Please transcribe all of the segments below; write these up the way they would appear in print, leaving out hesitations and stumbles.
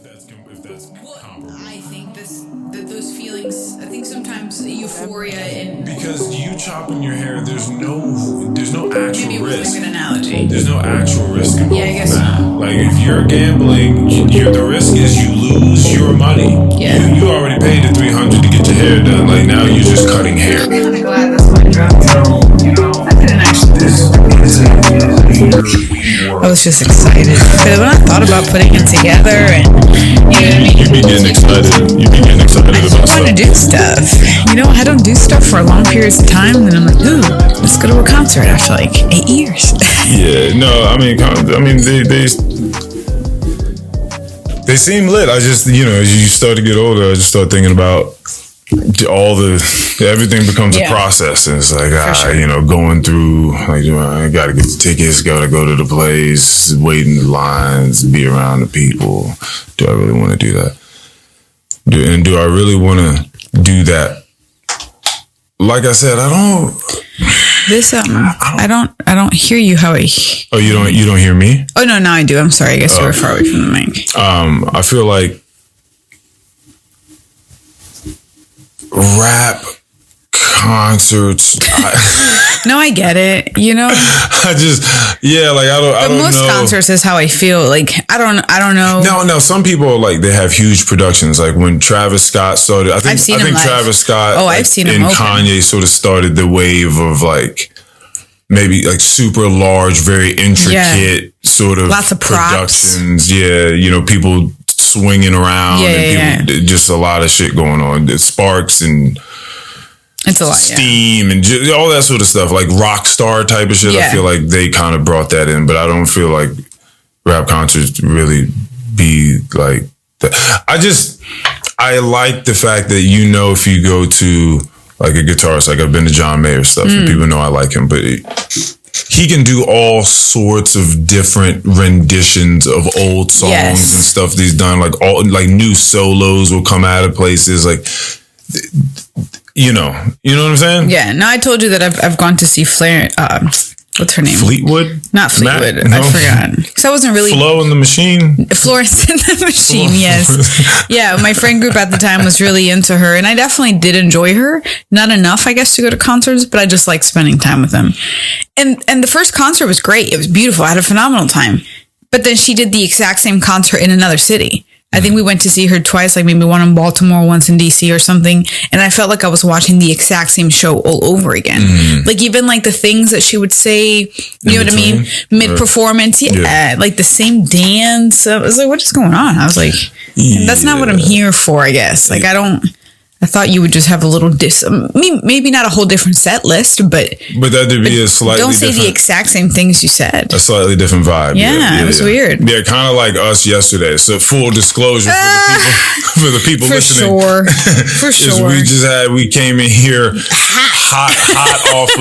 if that's comparable. I think that those feelings. I think sometimes euphoria and because you chopping your hair, there's no actual maybe risk. Maybe an analogy. There's no actual risk involved. Yeah, I guess in that. so. Like if you're gambling, the risk is you lose your money. Yeah. You already paid the $300 to get your hair done. Like now you're just cutting hair. I'm kind of glad that's my drug. I didn't actually. I was just excited because when I thought about putting it together, and You be getting excited. About I want to do stuff. I don't do stuff for long periods of time, and then I'm like, ooh, let's go to a concert after like 8 years. Yeah, no, I mean, they seem lit. I just, as you start to get older, I just start thinking about everything becomes a process, and it's like going through, like, I gotta get the tickets, gotta go to the place, wait in the lines, be around the people. Do I really want to do that? Do I really want to do that? Like I said, I don't. This I don't hear you how I. Oh, you don't hear me? Oh no, now I do. I'm sorry. I guess you were far away from the mic. I feel like rap concerts. No, I get it. I just I don't most know. concerts is how I feel. Like I don't know. No. Some people they have huge productions. Like when Travis Scott started, I think Travis Scott. Oh, I've seen him. And Kanye sort of started the wave of maybe super large, very intricate sort of lots of productions. Props. Yeah, people swinging around and people, just a lot of shit going on. Sparks and it's a lot, steam and all that sort of stuff, like rock star type of shit. I feel like they kind of brought that in, but I don't feel like rap concerts really be like that. I like the fact that if you go to like a guitarist, like I've been to John Mayer stuff, and people know I like him, but he can do all sorts of different renditions of old songs and stuff that he's done. Like new solos will come out of places. Like, you know what I'm saying? Yeah. No, I told you that I've gone to see Flair. What's her name? Fleetwood? Not Fleetwood. I forgot. Because I wasn't really... Flo in the Machine? Florence in the Machine, yes. Yeah, my friend group at the time was really into her. And I definitely did enjoy her. Not enough, I guess, to go to concerts, but I just like spending time with them. And the first concert was great. It was beautiful. I had a phenomenal time. But then she did the exact same concert in another city. I think we went to see her twice, like maybe one in Baltimore, once in DC or something. And I felt like I was watching the exact same show all over again. Like even like the things that she would say, you know what I mean? Mid-performance. Yeah. Like the same dance. I was like, what is going on? I was like, that's not what I'm here for, I guess. Like I thought you would just have a little maybe not a whole different set list, but that'd be a slightly don't say the exact same things you said. A slightly different vibe. Yeah, it was weird. Yeah, kind of like us yesterday. So full disclosure for the people listening. For sure. We came in here hot off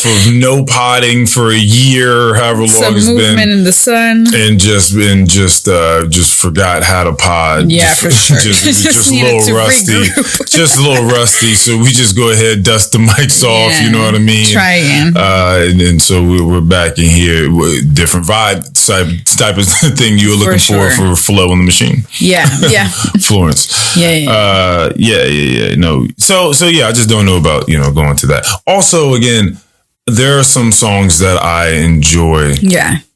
of no potting for a year, however long some it's been. Some movement in the sun. And just forgot how to pod. Yeah, for sure. Just a little rusty. Just a little rusty. So we just go ahead, dust the mics off. You know what I mean? Try again. And so we're back in here with different vibe type of thing you were looking for Flo in the Machine. Yeah. Florence. Yeah. No. So I just don't know about, going to that. Also, again, there are some songs that I enjoy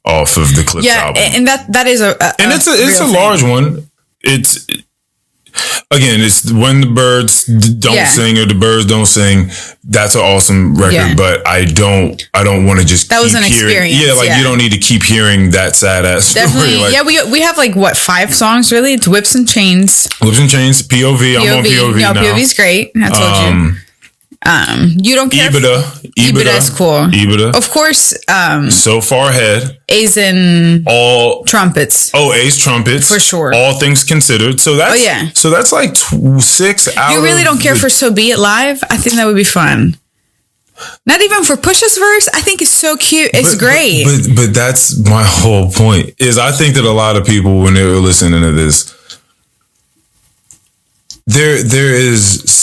off of the Clips album. Yeah, and that is and it's a large one. It's when the birds don't sing or the birds don't sing. That's an awesome record, but I don't want to just that was an experience. You don't need to keep hearing that sad ass story. Definitely, we have 5 songs really. It's Whips and Chains. POV. I'm on POV now. POV's great. I told you. You don't care. Ibida is cool. Ibida, of course. So Far Ahead. A's and all trumpets. Oh, A's trumpets for sure. All things considered. So that's So that's like 6 hours. You really don't care for So Be It Live? I think that would be fun. Not even for Push's verse. I think it's so cute. It's great. But that's my whole point. Is I think that a lot of people when they were listening to this, there is.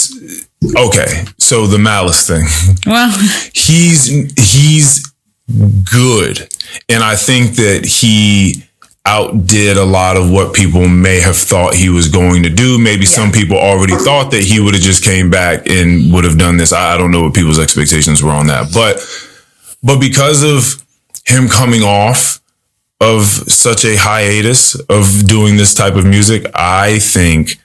Okay, so the Malice thing. Well, he's good, and I think that outdid a lot of what people may have thought he was going to do. Maybe some people already thought that he would have just came back and would have done this. I don't know what people's expectations were on that. But because of him coming off of such a hiatus of doing this type of music, I think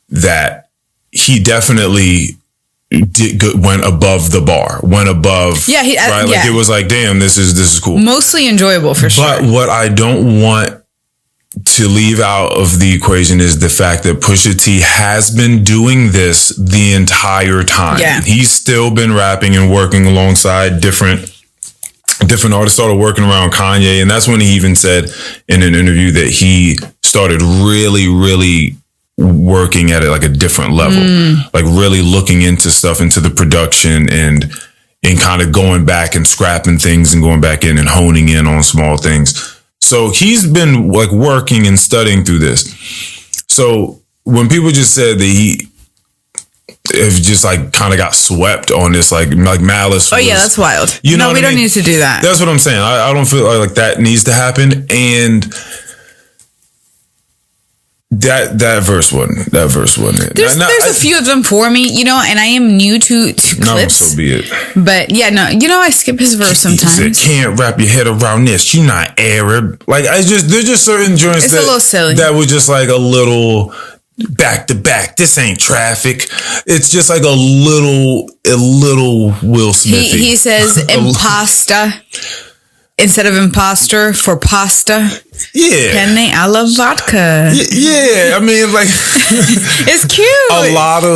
that he definitely went above the bar, went above. Yeah, right. Like it was like, damn, this is cool. Mostly enjoyable for sure. But what I don't want to leave out of the equation is the fact that Pusha T has been doing this the entire time. Yeah. He's still been rapping and working alongside different artists, started working around Kanye. And that's when he even said in an interview that he started really, really working at it like a different level, like really looking into stuff, into the production and kind of going back and scrapping things and going back in and honing in on small things. So he's been like working and studying through this. So when people just said that he have just like kind of got swept on this, like Malice. Oh yeah, that's wild. You know, we don't need to do that. That's what I'm saying. I don't feel like that needs to happen. And that verse wasn't it. There's a few of them for me, you know, and I am new to clips. No, so be it. But yeah, no, you know, I skip his verse sometimes. He said, can't wrap your head around this. You're not Arab. Like there's just certain joints it's a little silly. That were just like a little back to back. This ain't traffic. It's just like a little Will Smithy. He says impasta instead of imposter for pasta. Yeah. Penne alla vodka. Yeah. I mean, like it's cute.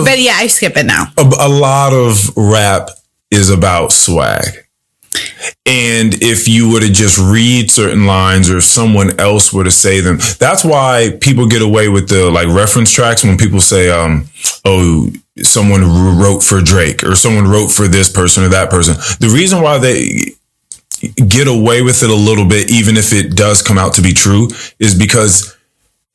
But yeah, I skip it now. A lot of rap is about swag. And if you were to just read certain lines or someone else were to say them, that's why people get away with the like reference tracks when people say, oh, someone wrote for Drake or someone wrote for this person or that person. The reason why they get away with it a little bit, even if it does come out to be true, is because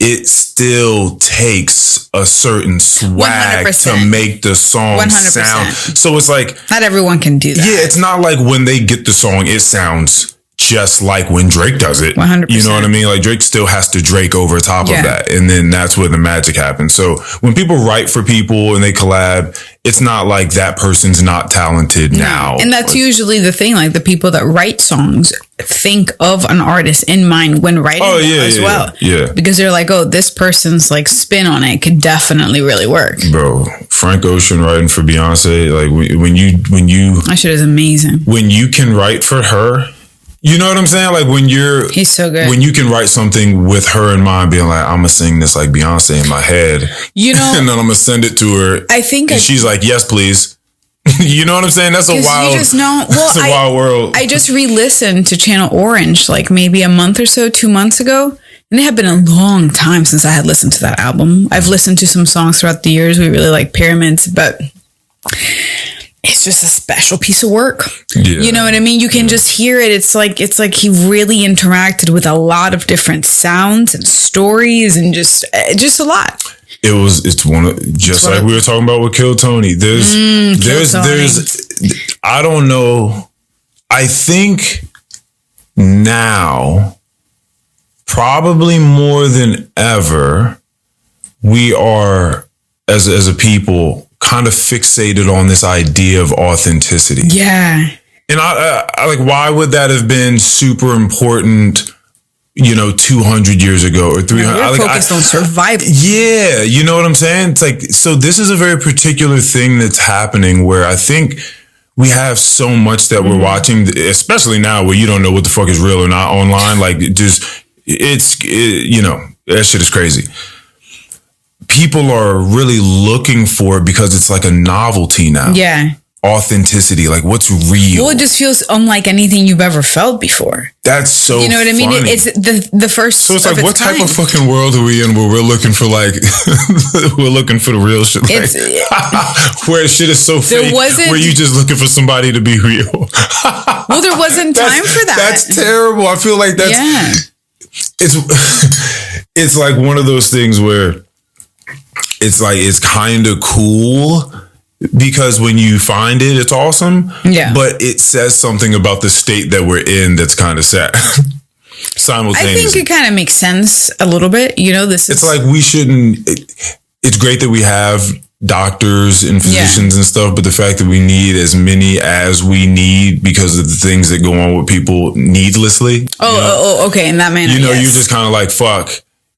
it still takes a certain swag 100%. To make the song 100%. Sound. So it's like not everyone can do that. Yeah, it's not like when they get the song, it sounds just like when Drake does it. 100%. You know what I mean? Like Drake still has to Drake over top of that. And then that's where the magic happens. So when people write for people and they collab, it's not like that person's not talented now. And that's usually the thing. Like the people that write songs think of an artist in mind when writing as well. Yeah. Because they're like, oh, this person's like spin on it could definitely really work. Bro, Frank Ocean writing for Beyonce, like when you that shit is amazing. When you can write for her, you know what I'm saying? Like he's so good. When you can write something with her in mind, being like, I'm gonna sing this like Beyonce in my head, you know, and then I'm gonna send it to her. I think she's like, yes, please. You know what I'm saying? That's a wild. It's a wild world. I just re-listened to Channel Orange like maybe a month or so, 2 months ago, and it had been a long time since I had listened to that album. I've listened to some songs throughout the years. We really like Pyramids, but it's just a special piece of work. Yeah. You know what I mean? You can just hear it. It's like he really interacted with a lot of different sounds and stories and just a lot. It's one of, just like we were talking about with Kill Tony. There's I don't know. I think now probably more than ever we are as a people kind of fixated on this idea of authenticity. Yeah. And I like, why would that have been super important, you know, 200 years ago or 300? We're focused on survival. Yeah. You know what I'm saying? It's like, so this is a very particular thing that's happening where I think we have so much that we're watching, especially now where you don't know what the fuck is real or not online. Like you know, that shit is crazy. People are really looking for it because it's like a novelty now. Yeah. Authenticity, like what's real. Well, it just feels unlike anything you've ever felt before. That's so you know what funny. I mean? It's the first. So it's like, what type of fucking world are we in where we're looking for like we're looking for the real shit? Like, where shit is so fake. Where you just looking for somebody to be real. Well, there wasn't time for that. That's terrible. I feel like that's it's like one of those things where it's like, it's kind of cool because when you find it, it's awesome. Yeah. But it says something about the state that we're in that's kind of sad. simultaneously. I think it kind of makes sense a little bit. It's like we shouldn't. It's great that we have doctors and physicians and stuff, but the fact that we need as many as we need because of the things that go on with people needlessly. Okay, in that manner. You're just kind of like, fuck.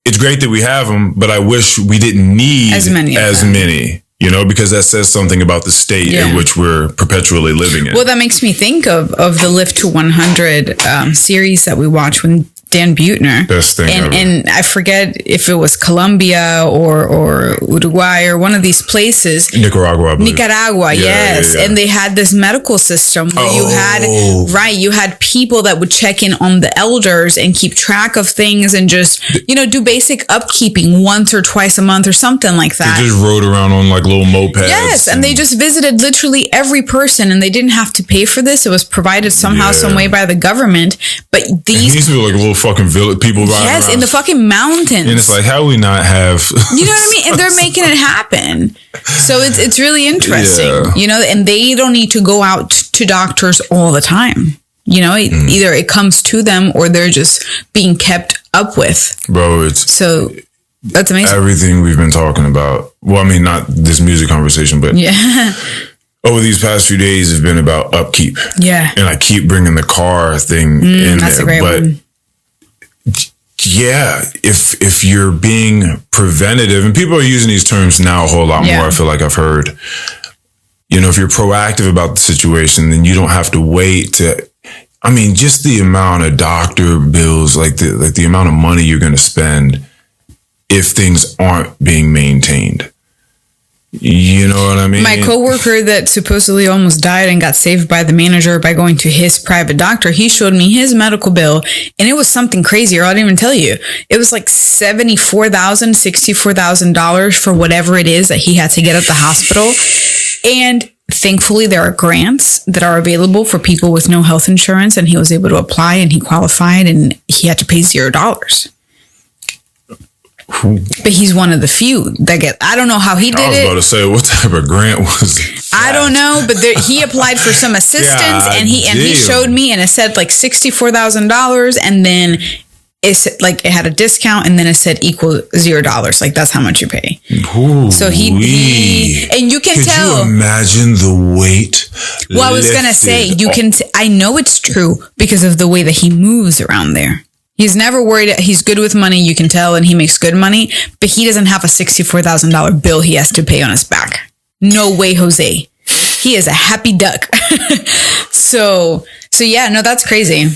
It's great that we have them, but I wish we didn't need as many. Because that says something about the state in which we're perpetually living in. Well, that makes me think of the Live to 100 series that we watched when Dan Buettner. Best thing ever. And I forget if it was Colombia or Uruguay or one of these places. Nicaragua, I believe. Yes. And they had this medical system where you had people that would check in on the elders and keep track of things and just, do basic upkeeping once or twice a month or something like that. They just rode around on like little mopeds. Yes, and they just visited literally every person and they didn't have to pay for this. It was provided somehow, some way by the government. But these people like little fucking village people riding around. in the fucking mountains. And it's like, how we not have you know what I mean? And they're making it happen. So it's really interesting. And they don't need to go out to doctors all the time. Either it comes to them or they're just being kept up with. Bro, so that's amazing. Everything we've been talking about. Well, I mean, not this music conversation, but over these past few days have been about upkeep. Yeah. And I keep bringing the car thing in that's there. A great one. Yeah, if you're being preventative, and people are using these terms now a whole lot more, I feel like I've heard, if you're proactive about the situation, then you don't have to wait just the amount of doctor bills, like the amount of money you're going to spend if things aren't being maintained. You know what I mean? My coworker that supposedly almost died and got saved by the manager by going to his private doctor, he showed me his medical bill and it was something crazy, or I didn't even tell you. It was like $64,000 for whatever it is that he had to get at the hospital. And thankfully there are grants that are available for people with no health insurance, and he was able to apply and he qualified and he had to pay $0. But he's one of the few that get. I don't know how he did it. I was about to say, what type of grant was that? I don't know, but he applied for some assistance, and he showed me, and it said like $64,000, and then it had a discount, and then it said equal $0. Like that's how much you pay. Ooh, so he and you can tell. Could you imagine the weight? Well, I was gonna say I know it's true because of the way that he moves around there. He's never worried. He's good with money, you can tell, and he makes good money, but he doesn't have a $64,000 bill he has to pay on his back. No way, Jose. He is a happy duck. So yeah, no, that's crazy.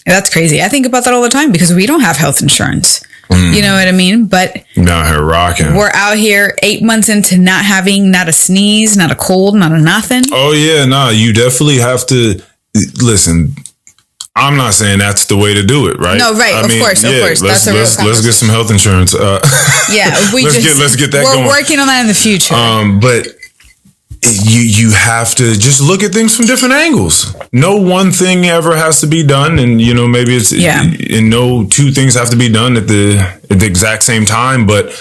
That's crazy. I think about that all the time because we don't have health insurance. You know what I mean? But down here rocking. We're out here 8 months into not having not a sneeze, not a cold, not a nothing. Oh yeah, no, you definitely have to listen. I'm not saying that's the way to do it, right? No, right. Of course. Let's get some health insurance. Let's get that going. We're working on that in the future. But you have to just look at things from different angles. No one thing ever has to be done, and maybe it's and no two things have to be done at the exact same time, but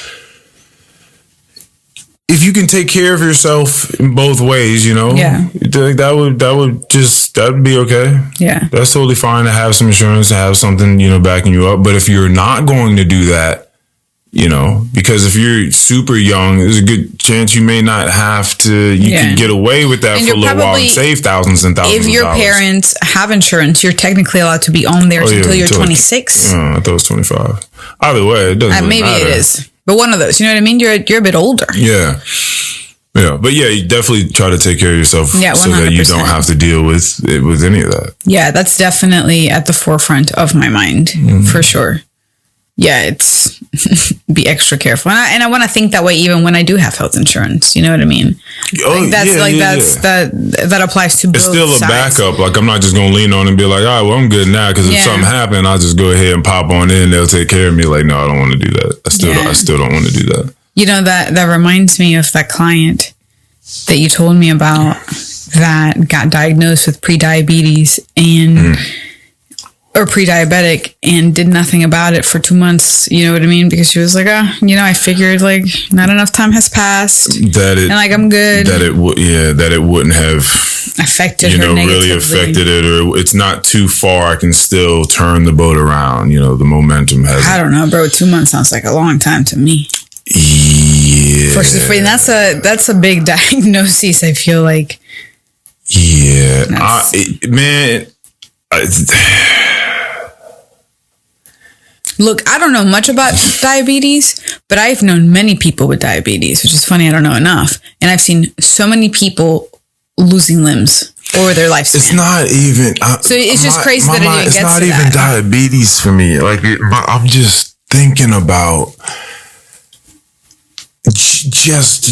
if you can take care of yourself in both ways, that would be okay. Yeah. That's totally fine to have some insurance, to have something, backing you up. But if you're not going to do that, because if you're super young, there's a good chance you may not have to, you can get away with that for a little while and save thousands and thousands of dollars. If your parents have insurance, you're technically allowed to be on there until you're 26. I thought it was 25. Either way, it doesn't really matter. Maybe it is. But one of those, you know what I mean? You're a bit older. Yeah. Yeah. But yeah, you definitely try to take care of yourself so that you don't have to deal with any of that. Yeah, that's definitely at the forefront of my mind, for sure. Yeah, it's be extra careful. And I want to think that way even when I do have health insurance. You know what I mean? That applies to both sides. It's still a backup. Like, I'm not just going to lean on and be like, all right, well, I'm good now. Because if something happened, I'll just go ahead and pop on in. They'll take care of me. Like, no, I don't want to do that. I still don't want to do that. That reminds me of that client that you told me about that got diagnosed with prediabetes and or pre-diabetic, and did nothing about it for 2 months. You know what I mean? Because she was like, I figured like not enough time has passed and like I'm good. That it wouldn't have affected her negatively. Really affected it, or it's not too far. I can still turn the boat around. The momentum has. I don't know, bro. 2 months sounds like a long time to me. Yeah. That's a big diagnosis, I feel like. Yeah. Look, I don't know much about diabetes, but I've known many people with diabetes, which is funny. I don't know enough. And I've seen so many people losing limbs or their lifespan. It's not even. So it's just crazy that it even gets to that. It's not even diabetes for me. Like, I'm just thinking about just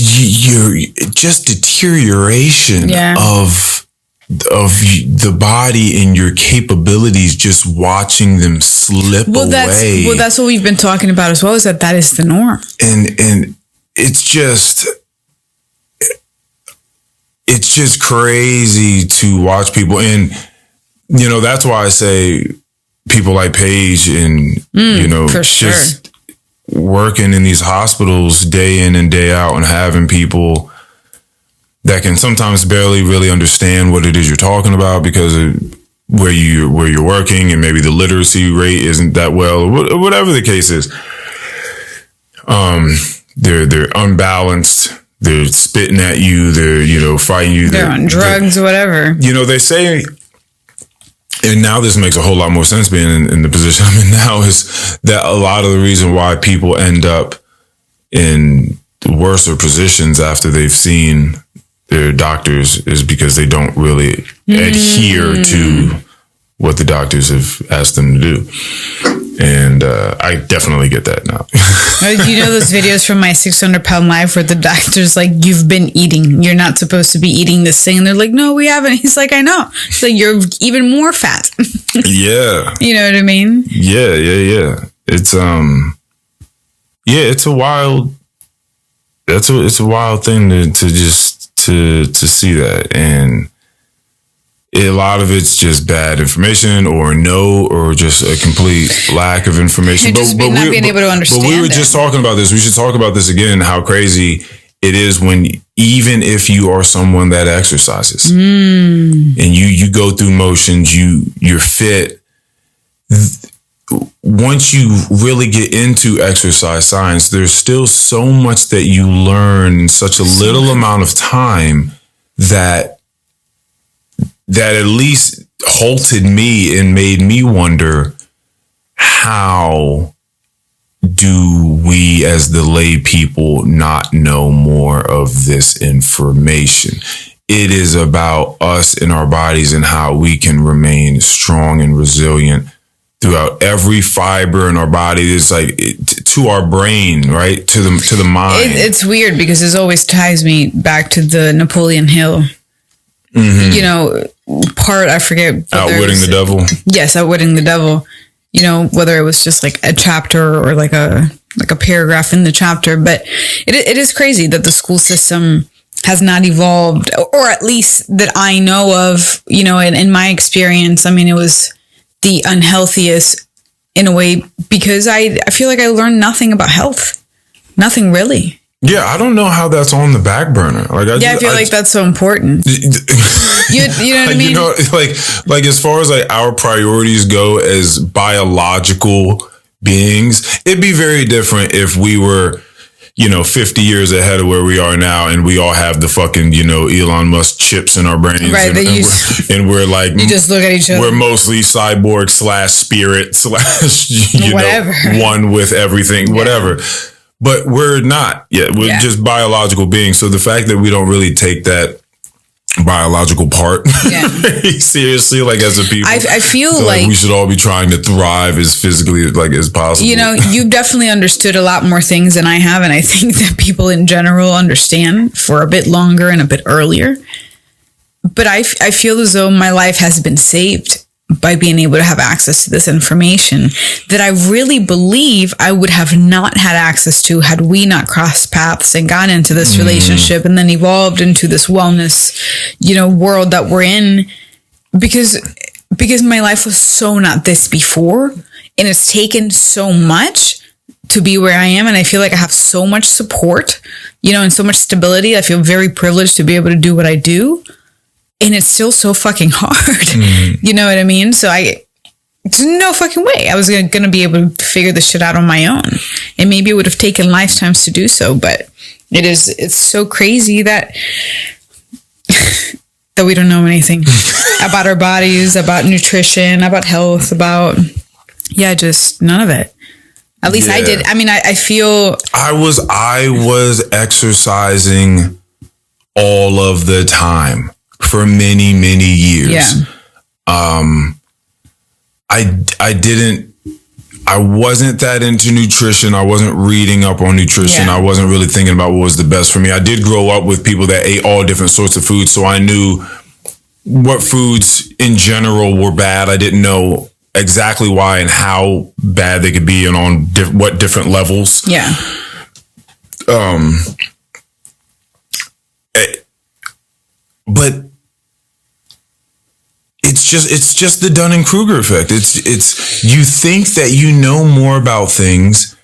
deterioration of the body and your capabilities, just watching them slip away. That's what we've been talking about as well, is that is the norm. And it's just crazy to watch people. And, that's why I say people like Paige and, for sure. just working in these hospitals day in and day out and having people that can sometimes barely really understand what it is you're talking about because of where you're working, and maybe the literacy rate isn't that well, or whatever the case is. They're unbalanced. They're spitting at you. They're fighting you. They're on drugs or whatever. They say, and now this makes a whole lot more sense being in the position I'm in now, is that a lot of the reason why people end up in worse positions after they've seen their doctors is because they don't really adhere to what the doctors have asked them to do. And I definitely get that now. You know those videos from my 600-pound life where the doctor's like, you've been eating. You're not supposed to be eating this thing. And they're like, no, we haven't. He's like, I know. So you're even more fat. Yeah. You know what I mean? Yeah. It's it's a wild. It's a wild thing to see that, and a lot of it's just bad information, or just a complete lack of information. Just not being able to understand. But we were just talking about this. We should talk about this again. How crazy it is when, even if you are someone that exercises and you go through motions, you're fit. Once you really get into exercise science, there's still so much that you learn in such a little amount of time that at least halted me and made me wonder, how do we as the lay people not know more of this information? It is about us and our bodies and how we can remain strong and resilient throughout every fiber in our body. It's like to our brain, right? To the mind. It's weird because this always ties me back to the Napoleon Hill, part, I forget. Outwitting the Devil. Yes, Outwitting the Devil. Whether it was just like a chapter or like a paragraph in the chapter, but it is crazy that the school system has not evolved, or at least that I know of, in my experience. I mean, it was the unhealthiest in a way, because I feel like I learned nothing about health. Nothing really. Yeah, I don't know how that's on the back burner. I feel like that's so important. You know what I mean? Like as far as like our priorities go as biological beings, it'd be very different if we were, 50 years ahead of where we are now, and we all have the fucking, Elon Musk chips in our brains. Right. And we're like, you just look at each other. We're mostly cyborg / spirit / whatever. One with everything, whatever. But we're not yet. We're just biological beings. So the fact that we don't really take that biological part very seriously, like as a people, I feel like we should all be trying to thrive as physically as possible. You've definitely understood a lot more things than I have, and I think that people in general understand for a bit longer and a bit earlier. But I feel as though my life has been saved by being able to have access to this information that I really believe I would have not had access to had we not crossed paths and gotten into this relationship and then evolved into this wellness, world that we're in. Because because my life was so not this before, and it's taken so much to be where I am. And I feel like I have so much support, and so much stability. I feel very privileged to be able to do what I do. And it's still so fucking hard. You know what I mean? So there's no fucking way I was going to be able to figure this shit out on my own. And maybe it would have taken lifetimes to do so. But it's so crazy that we don't know anything about our bodies, about nutrition, about health, about, just none of it. At least I did. I mean, I feel I was exercising all of the time for many, many years. Yeah. I wasn't that into nutrition. I wasn't reading up on nutrition. I wasn't really thinking about what was the best for me. I did grow up with people that ate all different sorts of foods, so I knew what foods in general were bad. I didn't know exactly why and how bad they could be and on what different levels. Yeah. But it's just the Dunning-Kruger effect. It's you think that you know more about things,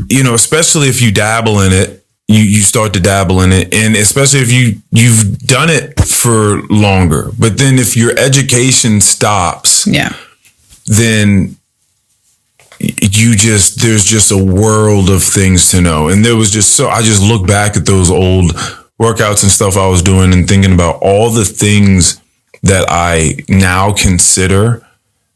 especially if you dabble in it. You start to dabble in it, and especially if you've done it for longer. But then if your education stops, then there's just a world of things to know. And there was I just look back at those old workouts and stuff I was doing and thinking about all the things that I now consider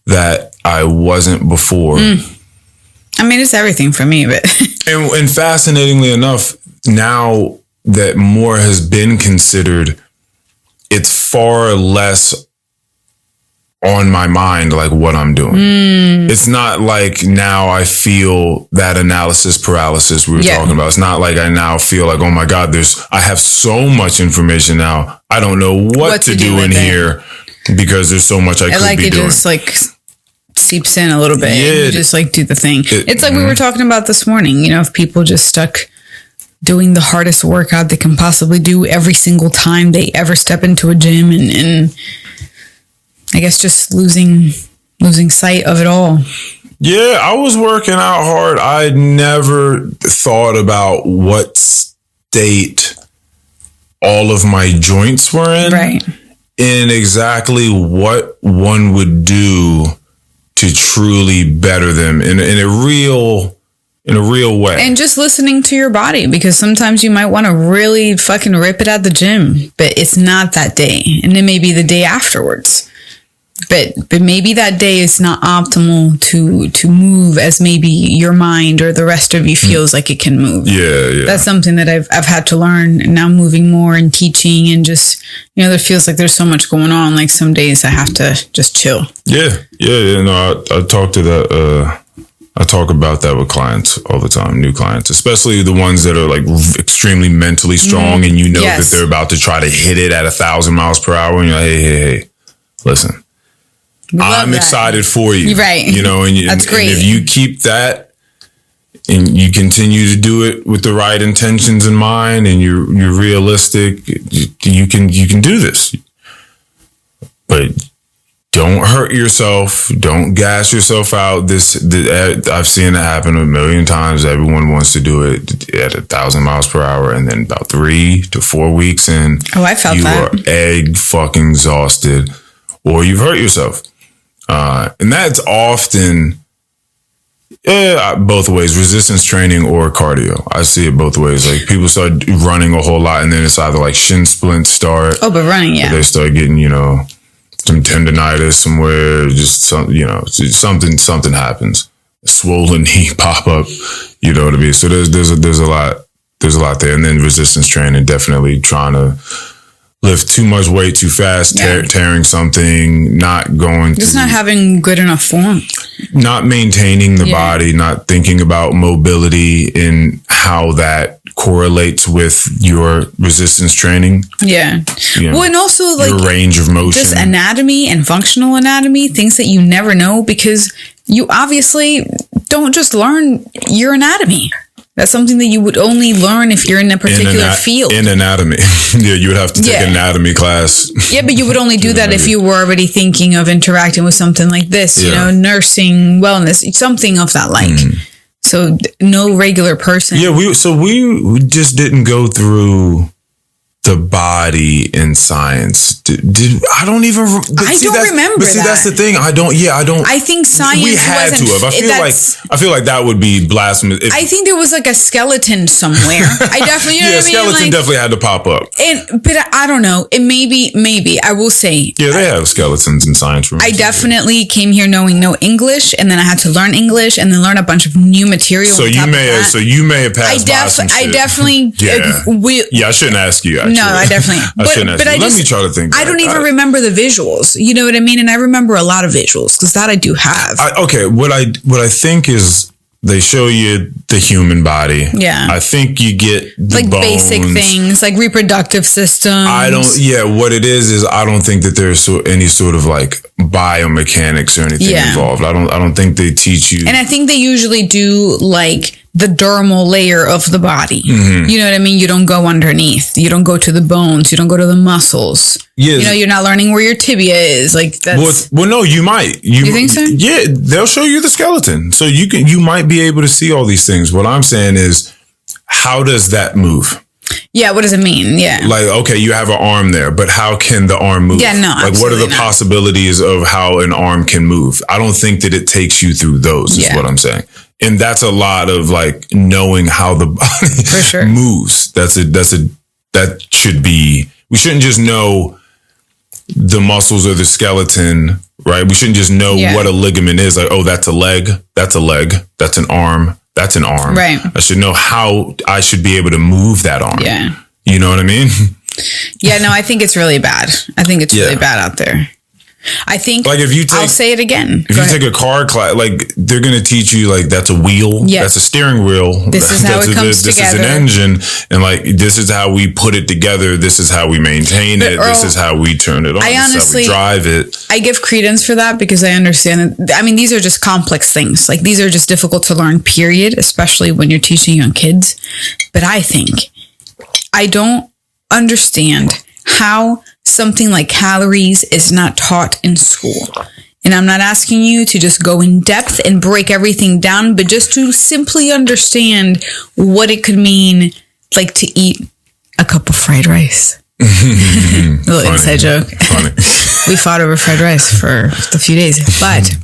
that I wasn't before. I mean, it's everything for me, but and fascinatingly enough, now that more has been considered, it's far less on my mind, like what I'm doing. It's not like now I feel that analysis paralysis we were talking about. It's not like I now feel like, oh my God, I have so much information now. I don't know what to do in here because there's so much I could be doing. It just like seeps in a little bit. Yeah, and you just like do the thing. It's like we were talking about this morning, if people just stuck doing the hardest workout they can possibly do every single time they ever step into a gym and I guess just losing sight of it all. Yeah, I was working out hard. I never thought about what state all of my joints were in. Right. And exactly what one would do to truly better them in a real way. And just listening to your body, because sometimes you might want to really fucking rip it at the gym, but it's not that day. And it may be the day afterwards. But maybe that day is not optimal to move as maybe your mind or the rest of you feels like it can move. Yeah. That's something that I've had to learn now, moving more and teaching, and just, there feels like there's so much going on. Like some days I have to just chill. Yeah. No, I talk to that. I talk about that with clients all the time, new clients, especially the ones that are like extremely mentally strong, and that they're about to try to hit it at 1,000 miles per hour, and you're like, hey, listen. I'm excited for you. Right. That's great. And if you keep that and you continue to do it with the right intentions in mind and you're realistic, you can do this. But don't hurt yourself. Don't gas yourself out. I've seen it happen a million times. Everyone wants to do it at 1,000 miles per hour, and then about 3 to 4 weeks in, I felt you are egg fucking exhausted, or you've hurt yourself. And that's often both ways, resistance training or cardio. I see it both ways. Like people start running a whole lot, and then it's either like shin splints start. Oh, but running, yeah. Or they start getting, some tendonitis somewhere, just something happens. A swollen knee pop up, you know what I mean? So there's a lot there. And then resistance training, definitely trying to lift too much weight too fast, tearing something, not having good enough form, not maintaining the body, not thinking about mobility and how that correlates with your resistance training. Yeah. Well, and also like your range of motion, just anatomy and functional anatomy, things that you never know because you obviously don't just learn your anatomy. That's something that you would only learn if you're in a particular field. In anatomy. Yeah, you would have to take an anatomy class. Yeah, but you would only do that if you were already thinking of interacting with something like this, you know, nursing, wellness, something of that like. So no regular person. Yeah, we just didn't go through the body in science. I don't even. I don't remember. But see, that's the thing. I don't. I think science. We had to have. I feel like that would be blasphemous. I think there was like a skeleton somewhere. I definitely. You know what I mean? Skeleton definitely had to pop up. But I don't know. It maybe I will say. Yeah, they have skeletons in science rooms. I definitely came here knowing no English, and then I had to learn English, and then learn a bunch of new material. So you may have passed by some shit. I definitely. I shouldn't ask you. Actually. No, I definitely. Let me try to think. I don't even remember the visuals. You know what I mean? And I remember a lot of visuals because that I do have. What I think is they show you the human body. Yeah. I think you get the like bones. Basic things like reproductive systems. What it is I don't think that there's any sort of like biomechanics or anything involved. I don't think they teach you. And I think they usually do like the dermal layer of the body. You know what I mean? You don't go underneath. You don't go to the bones. You don't go to the muscles. Yes. You know, you're not learning where your tibia is. Like that's. Well, no, you might. You think so? Yeah, they'll show you the skeleton, so you might be able to see all these things. What I'm saying is, how does that move? Yeah, what does it mean? Yeah. Like, okay, you have an arm there, but how can the arm move? Yeah, no. Like, what are the possibilities of how an arm can move? I don't think that it takes you through those, is what I'm saying. And that's a lot of like knowing how the body moves. That should be, we shouldn't just know the muscles or the skeleton, right? We shouldn't just know what a ligament is. Like, oh, that's a leg. That's an arm. That's an arm. Right. I should know how I should be able to move that arm. Yeah. You know what I mean? Yeah, no, I think it's really bad. I think it's really bad out there. I think, like, if you take, I'll say it again. If you take a car class, like, they're going to teach you, like, that's a wheel, that's a steering wheel. This is how it comes together. This is an engine, and, like, this is how we put it together. This is how we maintain it. This is how we turn it on. This is how we drive it. I give credence for that because I understand that. I mean, these are just complex things. Like, these are just difficult to learn, period, especially when you're teaching young kids. But I don't understand how something like calories is not taught in school. And I'm not asking you to just go in depth and break everything down, but just to simply understand what it could mean, like to eat a cup of fried rice. Little inside joke. Funny. We fought over fried rice for a few days, but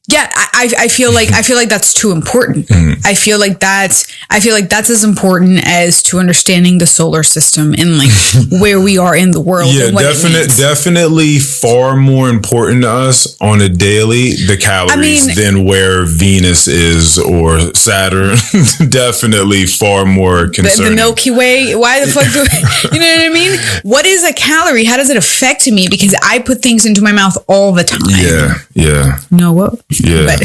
yeah, I feel like that's too important. I feel like that's as important as to understanding the solar system and like where we are in the world. Yeah, definitely far more important to us on a daily, the calories, than where Venus is or Saturn. Definitely far more concerning. The Milky Way. Why the fuck do you know what I mean? What is a calorie? How does it affect me? Because I put things into my mouth all the time. Yeah. No, what? Yeah. But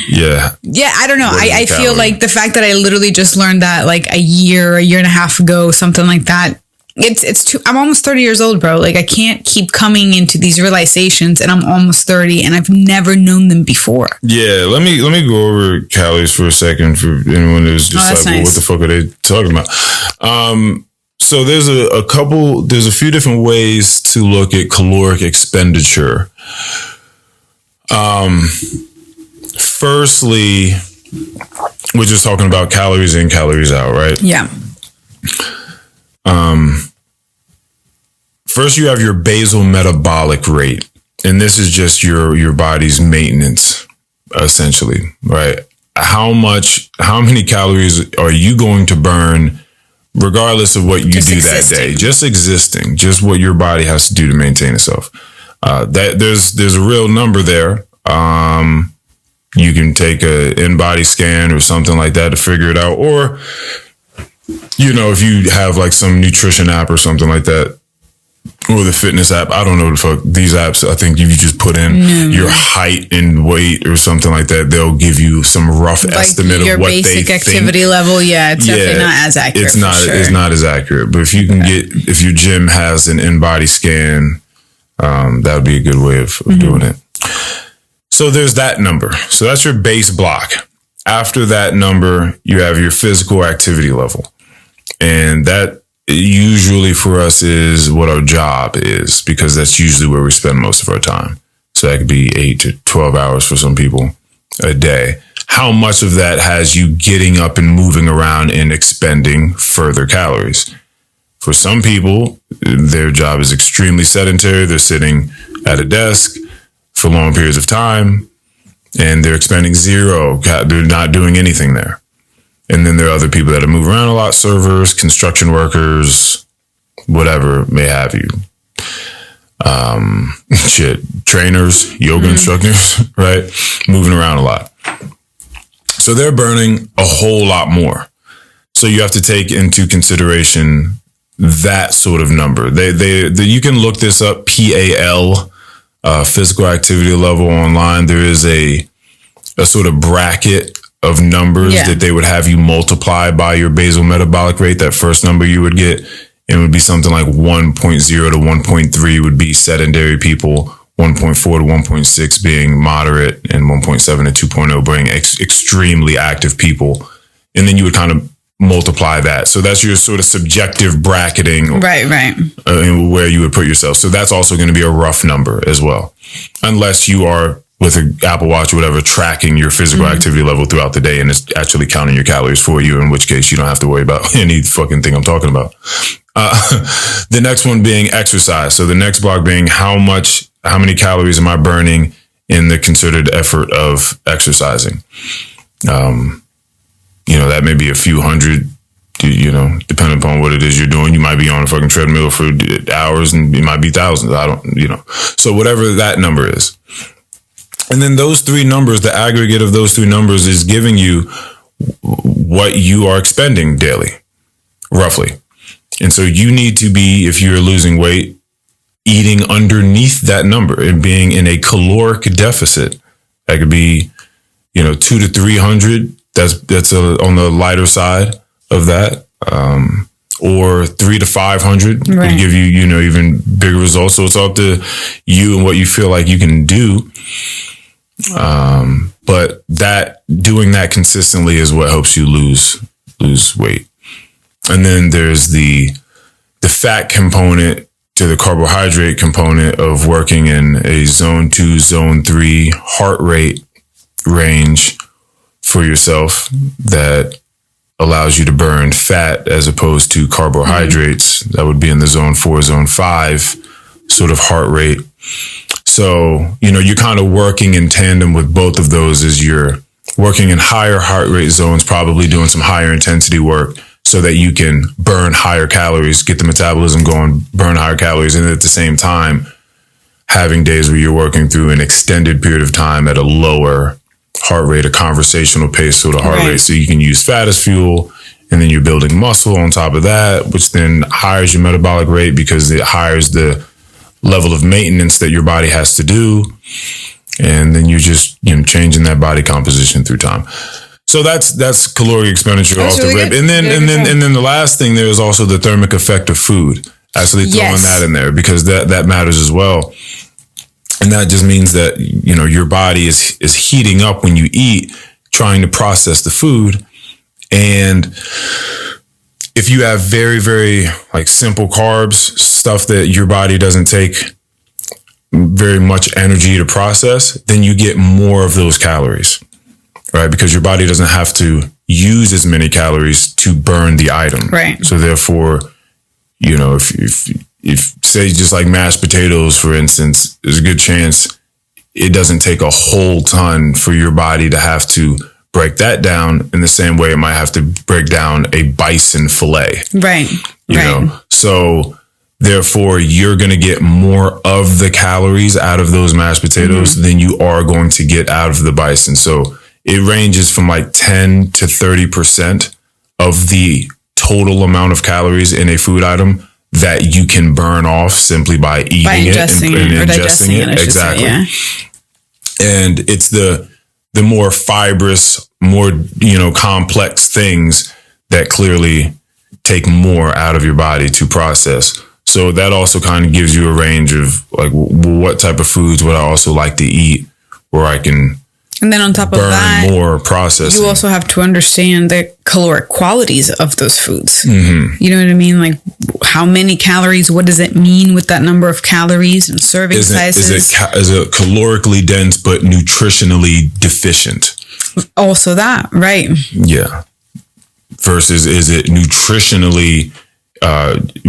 yeah, I don't know. I feel like the fact that I literally just learned that like a year and a half ago, something like that. It's too, I'm almost 30 years old, bro. Like I can't keep coming into these realizations and I'm almost 30 and I've never known them before. Yeah. Let me go over calories for a second for anyone who's just like, well, what the fuck are they talking about? So there's a few different ways to look at caloric expenditure. Firstly, we're just talking about calories in, calories out, right? Yeah. First you have your basal metabolic rate, and this is just your body's maintenance, essentially, right? How many calories are you going to burn regardless of what you do that day? Just existing, just what your body has to do to maintain itself. There's a real number there. You can take a in-body scan or something like that to figure it out. Or, you know, if you have like some nutrition app or something like that, or the fitness app, I don't know what the fuck these apps, I think if you just put in your height and weight or something like that, they'll give you some rough estimate of what they think. Your basic activity level. Yeah. It's definitely not as accurate. It's not as accurate, but if you can if your gym has an in-body scan, that would be a good way of doing it. So there's that number. So that's your base block. after that number, you have your physical activity level. And that usually for us is what our job is, because that's usually where we spend most of our time. So that could be 8 to 12 hours for some people a day. How much of that has you getting up and moving around and expending further calories? For some people, their job is extremely sedentary. They're sitting at a desk for long periods of time and they're expending zero. They're not doing anything there. And then there are other people that move around a lot, servers, construction workers, whatever may have you. Trainers, yoga instructors, right? Moving around a lot. So they're burning a whole lot more. So you have to take into consideration that sort of number. You can look this up, PAL, physical activity level online. There is a sort of bracket of numbers that they would have you multiply by your basal metabolic rate. That first number you would get, it would be something like 1.0 to 1.3 would be sedentary people, 1.4 to 1.6 being moderate, and 1.7 to 2.0 being extremely active people. And then you would kind of multiply that. So that's your sort of subjective bracketing. Right. Where you would put yourself. So that's also going to be a rough number as well. Unless you are with an Apple Watch or whatever, tracking your physical activity level throughout the day and it's actually counting your calories for you, in which case you don't have to worry about any fucking thing I'm talking about. The next one being exercise. So the next block being how many calories am I burning in the considered effort of exercising? That may be a few hundred, depending upon what it is you're doing. You might be on a fucking treadmill for hours and it might be thousands. So whatever that number is. And then those three numbers, the aggregate of those three numbers is giving you what you are expending daily, roughly. And so you need to be, if you're losing weight, eating underneath that number and being in a caloric deficit. That could be, 2 to 300. That's on the lighter side of that. Or 3 to 500 right. Can give you, even bigger results. So it's up to you and what you feel like you can do. But doing that consistently is what helps you lose weight. And then there's the fat component to the carbohydrate component of working in a zone 2, zone 3 heart rate range for yourself that allows you to burn fat as opposed to carbohydrates. That would be in the zone 4, zone 5 sort of heart rate. So, you're kind of working in tandem with both of those as you're working in higher heart rate zones, probably doing some higher intensity work so that you can burn higher calories, get the metabolism going, burn higher calories. And at the same time, having days where you're working through an extended period of time at a lower heart rate, a conversational pace sort of heart rate. So you can use fat as fuel, and then you're building muscle on top of that, which then higher your metabolic rate because it higher the level of maintenance that your body has to do. And then you're just, changing that body composition through time. So that's caloric expenditure off the rip. And then the last thing there is also the thermic effect of food. Actually throwing that in there because that matters as well. And that just means that, your body is heating up when you eat, trying to process the food. And if you have very, very simple carbs, stuff that your body doesn't take very much energy to process, then you get more of those calories, right? Because your body doesn't have to use as many calories to burn the item. Right. So therefore, if say just like mashed potatoes, for instance, there's a good chance it doesn't take a whole ton for your body to have to break that down in the same way it might have to break down a bison fillet. Right. So therefore you're going to get more of the calories out of those mashed potatoes than you are going to get out of the bison. So it ranges from 10 to 30% of the total amount of calories in a food item that you can burn off simply by eating and ingesting it. Exactly. And it's the more fibrous, more, complex things that clearly take more out of your body to process. So that also kind of gives you a range of what type of foods would I also like to eat where I can And then on top of burn that, more processing. you also have to understand the caloric qualities of those foods. Mm-hmm. You know what I mean? Like how many calories, what does it mean with that number of calories and serving sizes? Is it calorically dense but nutritionally deficient? Also that, right. Yeah. Versus is it nutritionally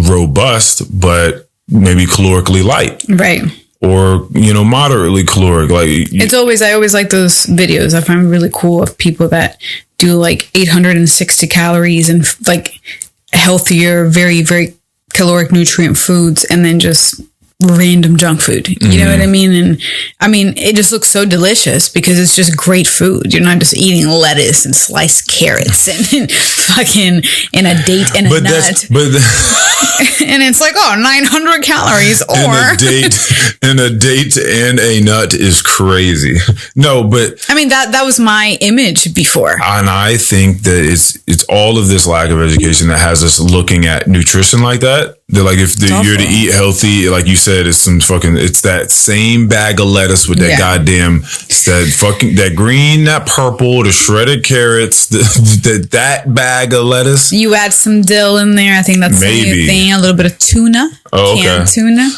robust but maybe calorically light? Right. Or, moderately caloric. I always like those videos. I find really cool of people that do like 860 calories and like healthier, very, very caloric nutrient foods, and then just random junk food. You know what I mean? And I mean, it just looks so delicious because it's just great food. You're not just eating lettuce and sliced carrots and fucking and a date and a nut. And it's like, 900 calories or and a date and a nut is crazy. No, but I mean that was my image before. And I think that it's all of this lack of education that has us looking at nutrition like that. They're like, if you're to eat healthy, like you said, it's that same bag of lettuce with that goddamn, that green, that purple, the shredded carrots, that bag of lettuce. You add some dill in there. I think that's the new thing. A little bit of tuna. Oh, okay. Canned tuna.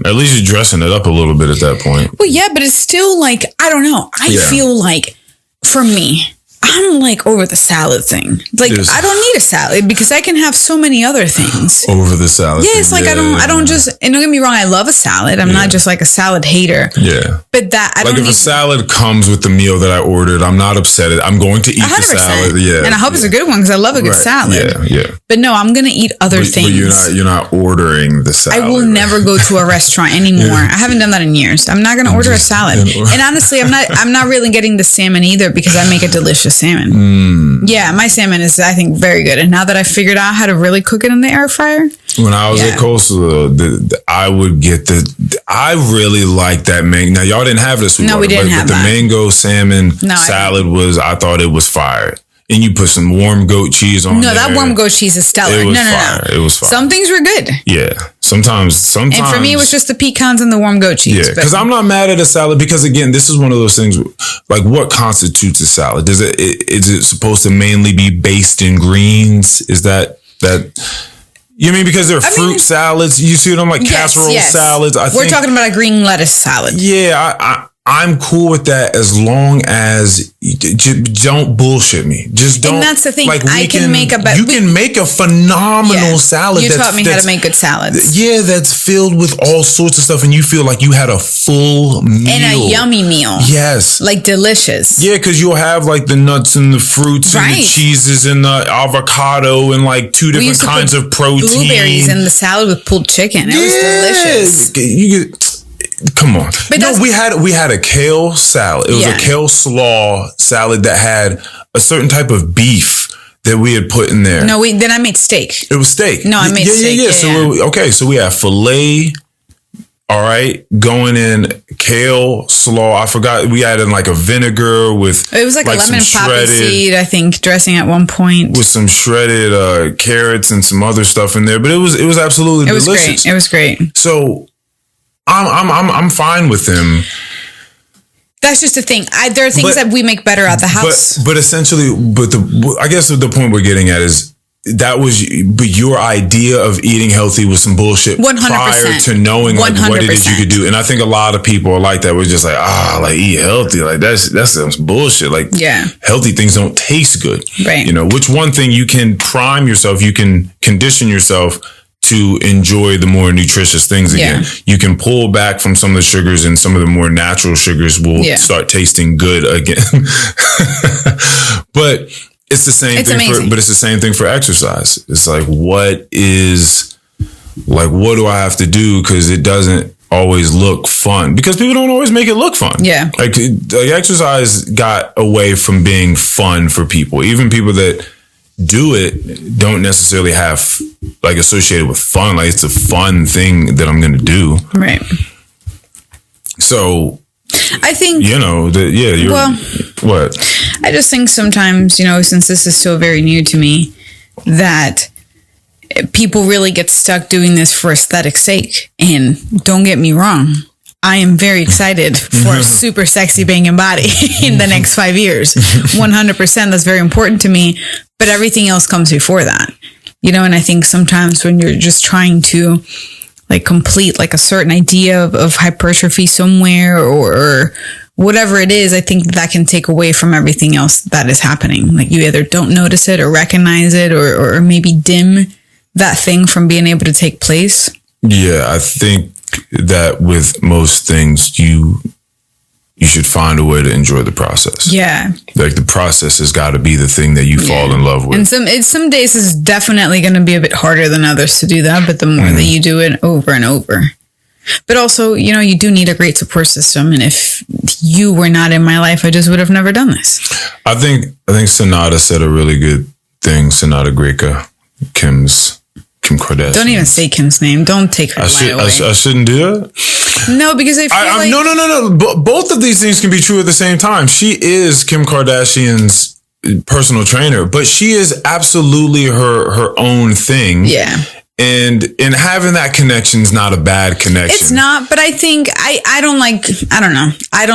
At least you're dressing it up a little bit at that point. Well, yeah, but it's still like, I don't know. I feel like, for me, I'm like over the salad thing. Like, I don't need a salad because I can have so many other things. Over the salad thing. It's like I don't just, and don't get me wrong, I love a salad. I'm not just like a salad hater. Yeah. But that, I don't if a salad comes with the meal that I ordered, I'm not upset. I'm going to eat 100%. The salad. Yeah. And I hope it's a good one because I love a good salad. Yeah. But no, I'm going to eat other things. But you're not ordering the salad. I will never go to a restaurant anymore. I haven't done that in years. I'm not going to order a salad. And honestly, I'm not really getting the salmon either because I make a delicious salmon. Yeah, my salmon is, I think, very good. And now that I figured out how to really cook it in the air fryer. When I was at Coastal, I would get I really like that mango. Now, y'all didn't have this. No, we didn't have that. But the mango salmon salad I thought it was fire. And you put some warm goat cheese on there. No, that warm goat cheese is stellar. It was fire. It was fire. Some things were good. Yeah. Sometimes. And for me, it was just the pecans and the warm goat cheese. Yeah, because I'm not mad at a salad because, again, this is one of those things, like what constitutes a salad? Is it supposed to mainly be based in greens? Is that you mean because there are fruit salads? You see them like casserole salads? We're talking about a green lettuce salad. Yeah, I'm cool with that as long as don't bullshit me. Just don't. And that's the thing. Like you can make a phenomenal salad. You taught me how to make good salads. Yeah, that's filled with all sorts of stuff, and you feel like you had a full meal and a yummy meal. Yes, like delicious. Yeah, because you'll have like the nuts and the fruits and the cheeses and the avocado and like two different kinds of protein. Blueberries in the salad with pulled chicken. It was delicious. Come on. But we had a kale salad. It was a kale slaw salad that had a certain type of beef that we had put in there. No, then I made steak. It was steak. No, I made steak. Yeah. So we have filet. All right, going in kale slaw. I forgot we added like a vinegar with. It was like a lemon poppy seed, I think, dressing at one point with some shredded carrots and some other stuff in there. But it was absolutely delicious. It was great. So. I'm fine with them. That's just the thing. There are things that we make better at the house. But essentially, I guess the point we're getting at is but your idea of eating healthy was some bullshit 100%. prior to knowing like what it is you could do. And I think a lot of people are like that. We're just like, like eat healthy. Like that's some bullshit. Like healthy things don't taste good. Right. Which one thing you can prime yourself, you can condition yourself to enjoy the more nutritious things again. You can pull back from some of the sugars and some of the more natural sugars will start tasting good again. But it's the same thing it's the same thing for exercise. It's like, what do I have to do? Because it doesn't always look fun because people don't always make it look fun. Yeah. Like exercise got away from being fun for people. Even people that do it don't necessarily have like associated with fun. Like it's a fun thing that I'm going to do. Right. So I think, what? I just think sometimes, since this is so very new to me, that people really get stuck doing this for aesthetic's sake. And don't get me wrong, I am very excited for a super sexy banging body in the next 5 years. 100%. That's very important to me. But everything else comes before that. You know, and I think sometimes when you're just trying to like complete like a certain idea of hypertrophy somewhere or whatever it is, I think that can take away from everything else that is happening. Like you either don't notice it or recognize it or maybe dim that thing from being able to take place. Yeah, I think that with most things, you should find a way to enjoy the process. Yeah. Like the process has got to be the thing that you fall in love with. And some days is definitely going to be a bit harder than others to do that, but the more that you do it over and over. But also, you know, you do need a great support system. And if you were not in my life, I just would have never done this. I think Sonata said a really good thing. Sonata Greca, Kim Kardashian. Don't even say Kim's name. Don't take her line away. I shouldn't do that? No, because I feel like... No. Both of these things can be true at the same time. She is Kim Kardashian's personal trainer, but she is absolutely her own thing. Yeah. And having that connection is not a bad connection. It's not, but I think I don't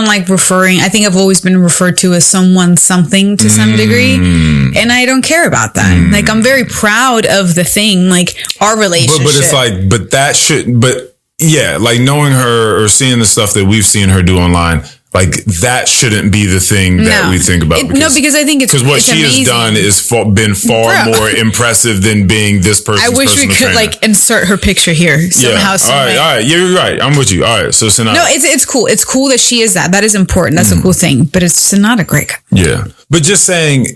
like referring. I think I've always been referred to as someone something to some degree. And I don't care about that. Like I'm very proud of the thing, like our relationship. But it's like, like knowing her or seeing the stuff that we've seen her do online, like that shouldn't be the thing that we think about. Because I think because what she has done is been far more impressive than being this person's. I wish we could trainer. like insert her picture here somehow. All right. Yeah, you're right. I'm with you. All right. So Sonata. No, it's cool. It's cool that she is that. That is important. That's a cool thing. But it's Sonata Greca. Yeah, but just saying,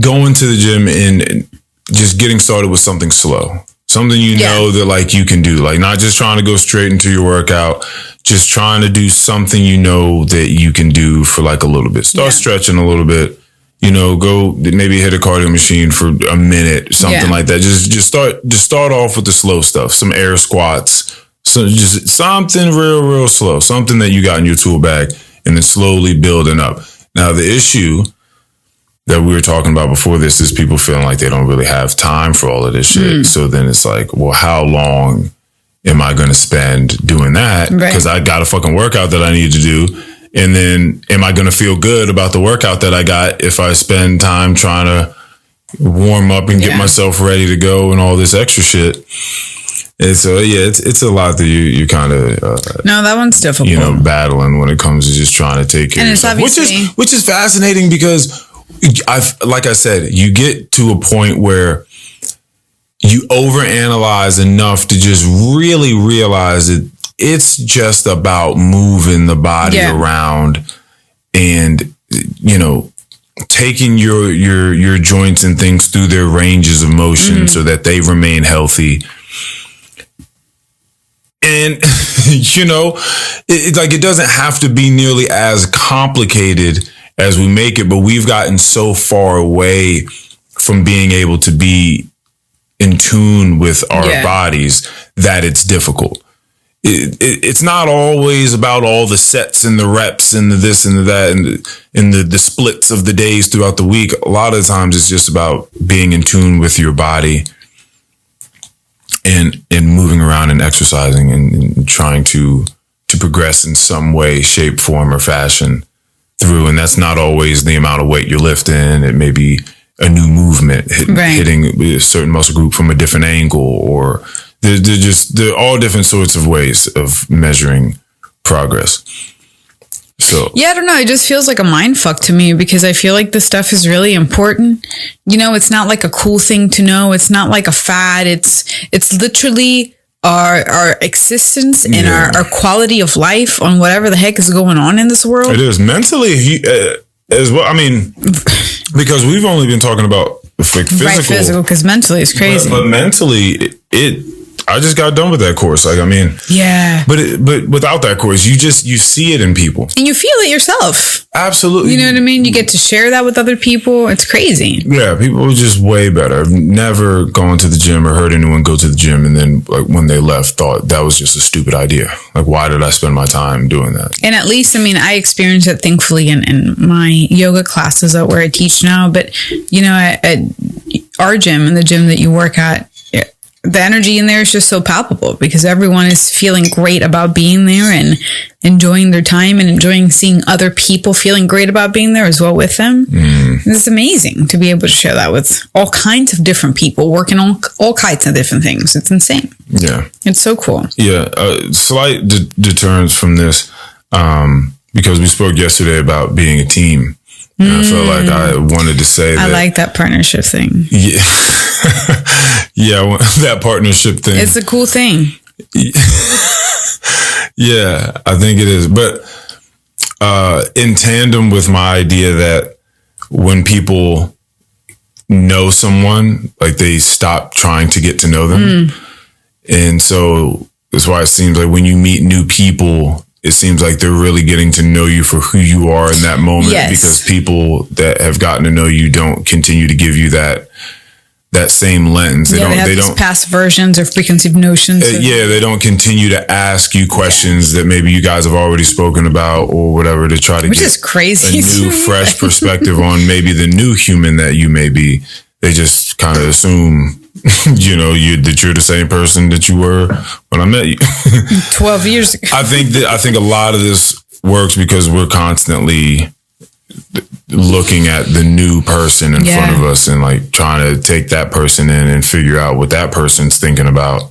going to the gym and just getting started with something slow. Something you know that like you can do, like not just trying to go straight into your workout, just trying to do something you know that you can do for like a little bit. Start stretching a little bit, you know, go maybe hit a cardio machine for a minute, something like that. Just start off with the slow stuff, some air squats, so just something real slow, something that you got in your tool bag, and then slowly building up. Now the issue that we were talking about before this is people feeling like they don't really have time for all of this shit. So then it's like, well, how long am I going to spend doing that? Because I got a fucking workout that I need to do. And then am I going to feel good about the workout that I got if I spend time trying to warm up and get myself ready to go and all this extra shit? And so, it's a lot that you kind of, no, that one's difficult, you know, battling when it comes to just trying to take care of yourself, which is fascinating because like I said, you get to a point where you overanalyze enough to just really realize that it's just about moving the body around and, you know, taking your joints and things through their ranges of motion so that they remain healthy. And, you know, it doesn't have to be nearly as complicated as we make it, but we've gotten so far away from being able to be in tune with our bodies that it's difficult. It's not always about all the sets and the reps and the this and the that and the splits of the days throughout the week. A lot of the times it's just about being in tune with your body and moving around and exercising and trying to progress in some way, shape, form, or fashion through. And that's not always the amount of weight you're lifting. It may be a new movement, hitting a certain muscle group from a different angle, or they're all different sorts of ways of measuring progress. So I don't know. It just feels like a mind fuck to me because I feel like this stuff is really important. You know, it's not like a cool thing to know. It's not like a fad. It's literally our existence and our quality of life on whatever the heck is going on in this world. It is mentally as well. I mean, because we've only been talking about physical, because mentally it's crazy. But mentally, I just got done with that course. Like, I mean, but without that course, you see it in people and you feel it yourself. Absolutely. You know what I mean? You get to share that with other people. It's crazy. Yeah. People are just way better. I've never gone to the gym or heard anyone go to the gym and then like when they left thought that was just a stupid idea. Like, why did I spend my time doing that? And at least, I mean, I experienced it thankfully in my yoga classes where I teach now, but you know, at our gym and the gym that you work at, the energy in there is just so palpable because everyone is feeling great about being there and enjoying their time and enjoying seeing other people feeling great about being there as well with them. It's amazing to be able to share that with all kinds of different people working on all kinds of different things. It's insane. Yeah. It's so cool. Yeah. Slight deterrence from this because we spoke yesterday about being a team. And I felt like I wanted to say that. I like that partnership thing. Yeah. Yeah, that partnership thing. It's a cool thing. Yeah, I think it is. But in tandem with my idea that when people know someone, like they stop trying to get to know them. And so that's why it seems like when you meet new people, it seems like they're really getting to know you for who you are in that moment. Yes. Because people that have gotten to know you don't continue to give you that same lens. They don't past versions or preconceived notions. They don't continue to ask you questions that maybe you guys have already spoken about or whatever to try to Which is crazy. A new, fresh perspective on maybe the new human that you may be. They just kind of assume, that you're the same person that you were when I met you 12 years ago. I think a lot of this works because we're constantly looking at the new person in front of us and like trying to take that person in and figure out what that person's thinking about.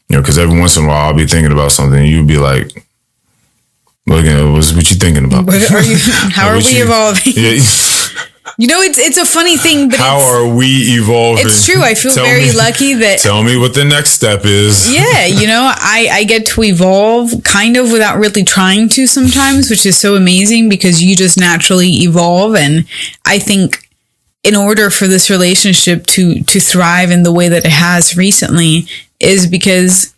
Because every once in a while I'll be thinking about something and you'll be like, "Look, what you thinking about? How are we evolving?" Yeah. It's a funny thing, but how are we evolving? It's true. I feel very lucky that. Tell me what the next step is. Yeah, I get to evolve kind of without really trying to sometimes, which is so amazing because you just naturally evolve. And I think in order for this relationship to thrive in the way that it has recently is because,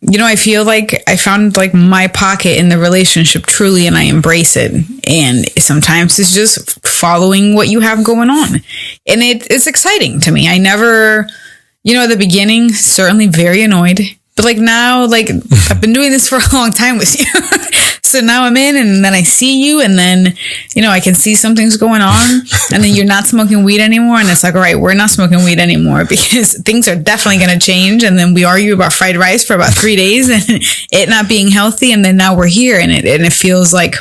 I feel like I found like my pocket in the relationship truly, and I embrace it. And sometimes it's just following what you have going on. And it's exciting to me. I never, at the beginning, certainly very annoyed. But like now, like I've been doing this for a long time with you. So now I'm in and then I see you and then, I can see something's going on and then you're not smoking weed anymore. And it's like, all right, we're not smoking weed anymore because things are definitely going to change. And then we argue about fried rice for about 3 days and it not being healthy. And then now we're here and it feels like,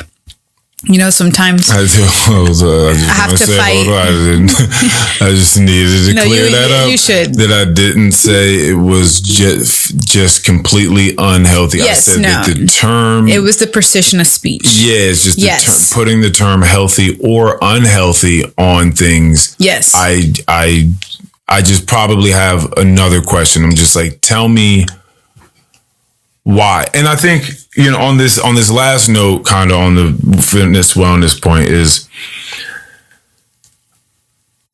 sometimes I have to fight. I just needed to clear that up. You should. That I didn't say it was just completely unhealthy. Yes, I said that the term. It was the precision of speech. Yeah, it's just putting the term healthy or unhealthy on things. Yes. I just probably have another question. I'm just like, tell me why. And I think, on this last note, kind of on the fitness wellness point is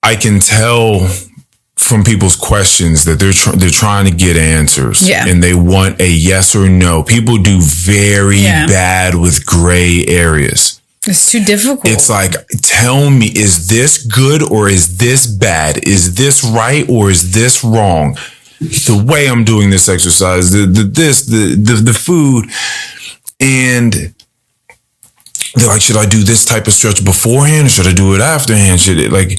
I can tell from people's questions that they're trying to get answers and they want a yes or no. People do very bad with gray areas. It's too difficult. It's like, tell me, is this good or is this bad? Is this right or is this wrong? The way I'm doing this exercise, the food, and they're like, should I do this type of stretch beforehand or should I do it afterhand? Should it like,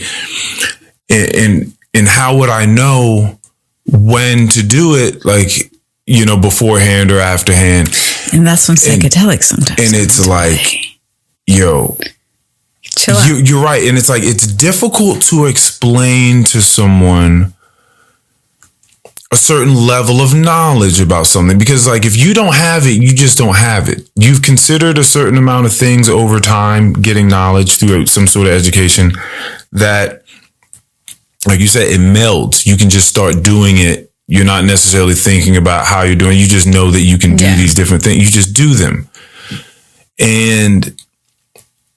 and how would I know when to do it? Like, beforehand or afterhand. And that's when psychedelics sometimes. And it's like, yo, chill out. You're right. And it's like, it's difficult to explain to someone a certain level of knowledge about something because like if you don't have it, you just don't have it. You've considered a certain amount of things over time, getting knowledge through some sort of education that, like you said, it melds. You can just start doing it. You're not necessarily thinking about how you're doing. You just know that you can do these different things. You just do them. And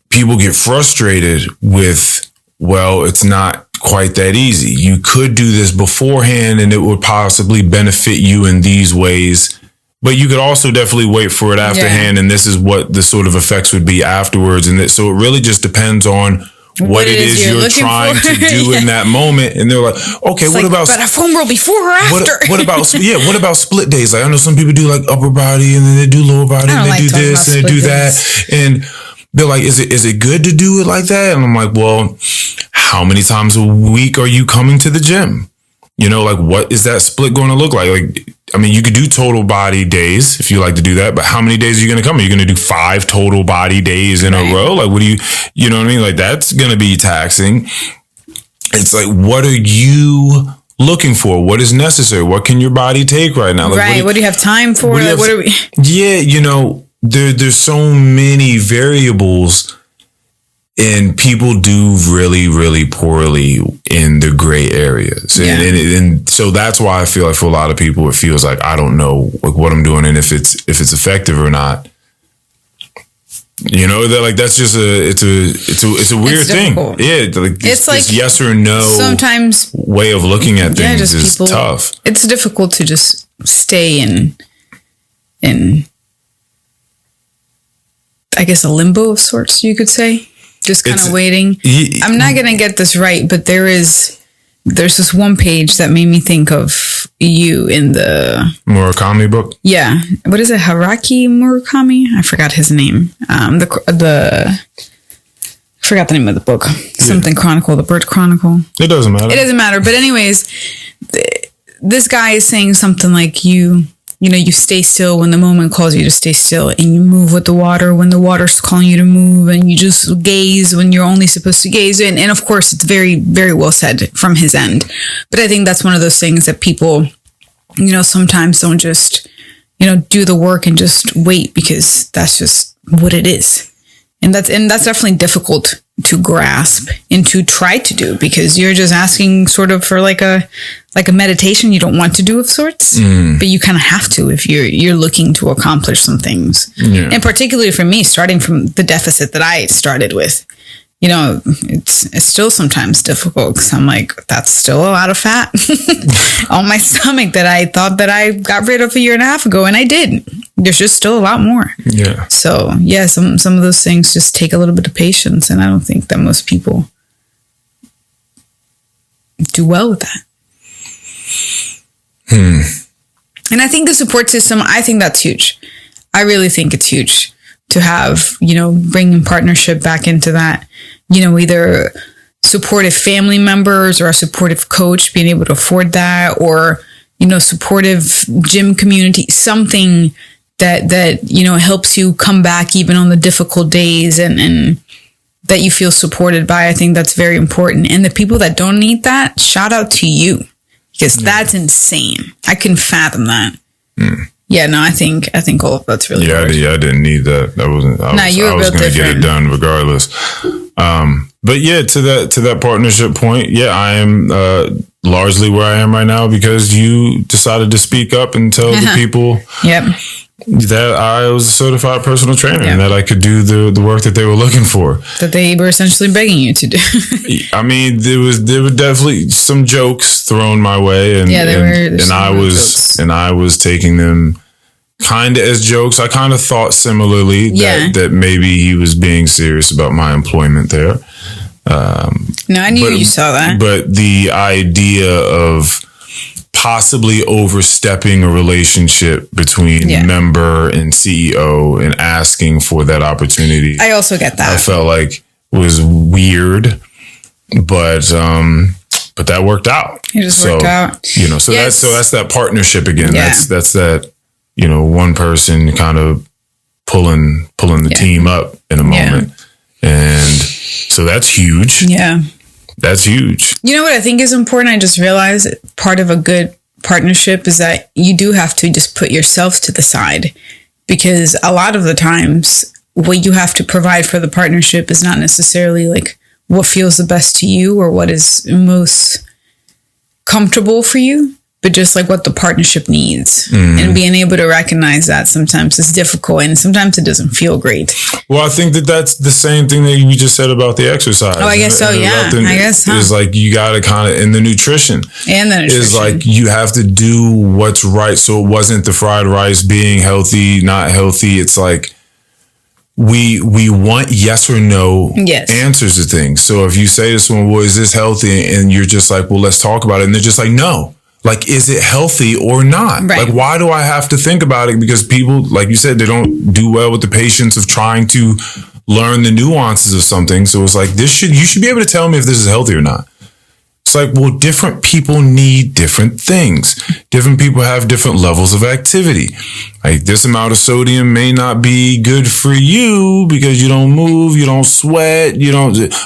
people get frustrated with, well, it's not quite that easy. You could do this beforehand and it would possibly benefit you in these ways, but you could also definitely wait for it afterhand. And this is what the sort of effects would be afterwards. And so it really just depends on what it is you're trying to do in that moment. And they're like, okay, it's what about but a foam roll before or after? What about split days? Like I know some people do like upper body and then they do lower body and they do this and they do that. And they're like, is it good to do it like that? And I'm like, well, how many times a week are you coming to the gym? like what is that split going to look like? Like, I mean, you could do total body days if you like to do that, but how many days are you going to come? Are you going to do 5 total body days in a row? Like, what do you know what I mean? Like, that's going to be taxing. It's like, what are you looking for? What is necessary? What can your body take right now? Like, what do you have time for? What are we? Yeah, there's so many variables. And people do really, really poorly in the gray areas. And so that's why I feel like for a lot of people, it feels like I don't know like what I'm doing and if it's effective or not. They're like, that's just it's a weird thing. Yeah. Like it's like yes or no sometimes way of looking at things is tough. It's difficult to just stay in I guess a limbo of sorts, you could say. Just kind of waiting. I'm not going to get this right, but there's this one page that made me think of you in the Murakami book. Yeah. What is it? Haruki Murakami? I forgot his name. I forgot the name of the book. Something Chronicle, the Bird Chronicle. It doesn't matter. It doesn't matter. But anyways, this guy is saying something like you stay still when the moment calls you to stay still, and you move with the water when the water's calling you to move, and you just gaze when you're only supposed to gaze. And of course, it's very, very well said from his end. But I think that's one of those things that people, sometimes don't just, do the work and just wait, because that's just what it is. And that's definitely difficult to grasp and to try to do, because you're just asking sort of for like a meditation you don't want to do of sorts, but you kind of have to if you're looking to accomplish some things. Yeah. And particularly for me, starting from the deficit that I started with, it's still sometimes difficult, because I'm like, that's still a lot of fat on my stomach that I thought that I got rid of a year and a half ago, and I did. There's just still a lot more. Yeah. So yeah, some of those things just take a little bit of patience, and I don't think that most people do well with that. And I think the support system, I think that's huge. I really think it's huge to have, bringing partnership back into that, either supportive family members or a supportive coach, being able to afford that, or, supportive gym community, something that helps you come back even on the difficult days and that you feel supported by. I think that's very important. And the people that don't need that, shout out to you, because that's insane. I couldn't fathom that. Yeah, no, I think all of that's really hard. I didn't need that. I was going to get it done regardless. But yeah, to that partnership point, I am largely where I am right now because you decided to speak up and tell the people that I was a certified personal trainer and that I could do the work that they were looking for. That they were essentially begging you to do. I mean, there were definitely some jokes thrown my way, and I was taking them kind of as jokes. I kind of thought similarly that maybe he was being serious about my employment there. No, I knew you saw that. But the idea of possibly overstepping a relationship between member and CEO and asking for that opportunity, I also get that. I felt like was weird, but that worked out. It just worked out. That's that partnership again. Yeah. That's that, one person kind of pulling the team up in a moment. And so that's huge. Yeah. That's huge. You know what I think is important? I just realized part of a good partnership is that you do have to just put yourself to the side, because a lot of the times what you have to provide for the partnership is not necessarily like what feels the best to you or what is most comfortable for you, but just like what the partnership needs. And being able to recognize that sometimes is difficult and sometimes it doesn't feel great. Well, I think that's the same thing that you just said about the exercise. Oh, I guess so. Yeah. I guess so. It's like you got to kind of, in the nutrition. And the nutrition. It's like you have to do what's right. So it wasn't the fried rice being healthy, not healthy. It's like we want yes or no answers to things. So if you say to someone, well, is this healthy? And you're just like, well, let's talk about it. And they're just like, no. Like, is it healthy or not? Right. Like, why do I have to think about it? Because people, like you said, they don't do well with the patience of trying to learn the nuances of something. So it's like, you should be able to tell me if this is healthy or not. It's like, well, different people need different things. Different people have different levels of activity. Like this amount of sodium may not be good for you because you don't move, you don't sweat,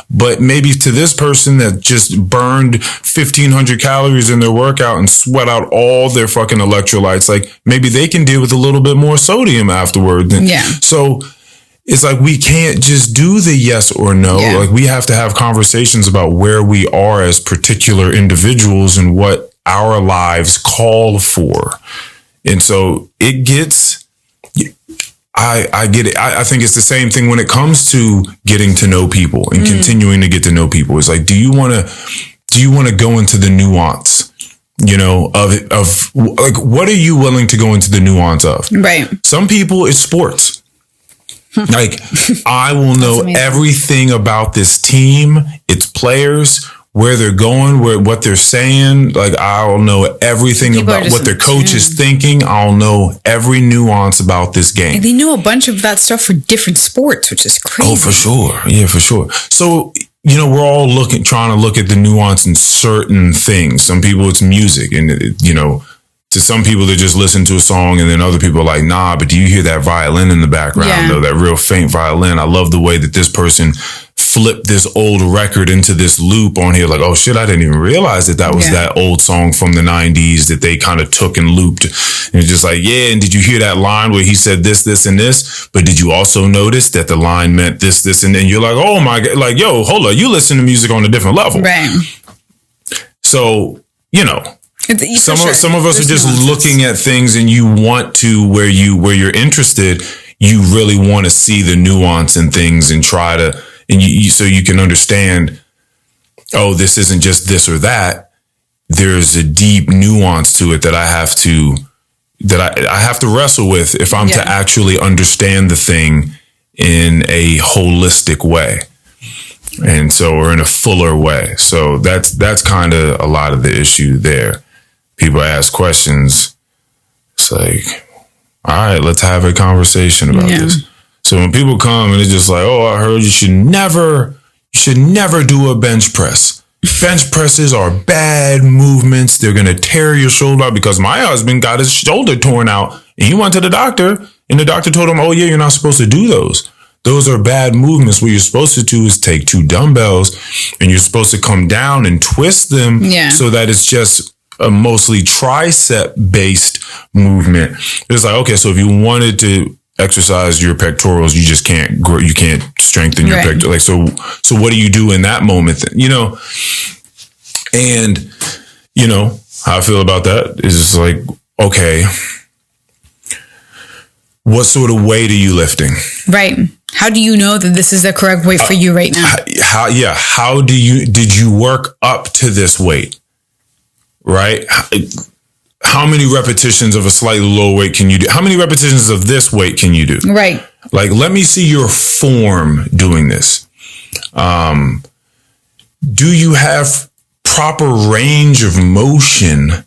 but maybe to this person that just burned 1,500 calories in their workout and sweat out all their fucking electrolytes, like maybe they can deal with a little bit more sodium afterward. So it's like we can't just do the yes or no. Yeah. Like we have to have conversations about where we are as particular individuals and what our lives call for. And so it gets, I get it. I think it's the same thing when it comes to getting to know people and continuing to get to know people. It's like, do you want to go into the nuance, of like, what are you willing to go into the nuance of? Right. Some people, it's sports. Like, I will know everything about this team, its players, where they're going, what they're saying. Like, I'll know everything about what their coach is thinking. I'll know every nuance about this game. And they know a bunch of that stuff for different sports, which is crazy. Oh, for sure. Yeah, for sure. So, we're all trying to look at the nuance in certain things. Some people, it's music, and to some people, they just listen to a song, and then other people are like, nah, but do you hear that violin in the background, though? That real faint violin. I love the way that this person flipped this old record into this loop on here. Like, oh shit, I didn't even realize that was that old song from the 90s that they kind of took and looped. And it's just like, yeah, and did you hear that line where he said this, this, and this? But did you also notice that the line meant this, this, and then you're like, oh my God, like, yo, hold on, you listen to music on a different level. Right. So, some of us are just looking at things, and you want to, where you're interested, you really want to see the nuance in things and try to, and so you can understand, oh, this isn't just this or that. There's a deep nuance to it that I have to wrestle with if I'm to actually understand the thing in a holistic way. And so, or in a fuller way. So that's kind of a lot of the issue there. People ask questions. It's like, all right, let's have a conversation about this. So when people come and it's just like, oh, I heard you should never do a bench press. Bench presses are bad movements. They're going to tear your shoulder out, because my husband got his shoulder torn out and he went to the doctor, and the doctor told him, oh yeah, you're not supposed to do those. Those are bad movements. What you're supposed to do is take 2 dumbbells and you're supposed to come down and twist them so that it's just a mostly tricep based movement. It's like, okay, so if you wanted to exercise your pectorals, you just can't grow, you can't strengthen your pectorals. Like, so what do you do in that moment then? And how I feel about that is just like, okay, what sort of weight are you lifting? Right. How do you know that this is the correct weight for you right now? How did you work up to this weight? Right? How many repetitions of a slightly lower weight can you do? How many repetitions of this weight can you do? Right. Like, let me see your form doing this. Do you have proper range of motion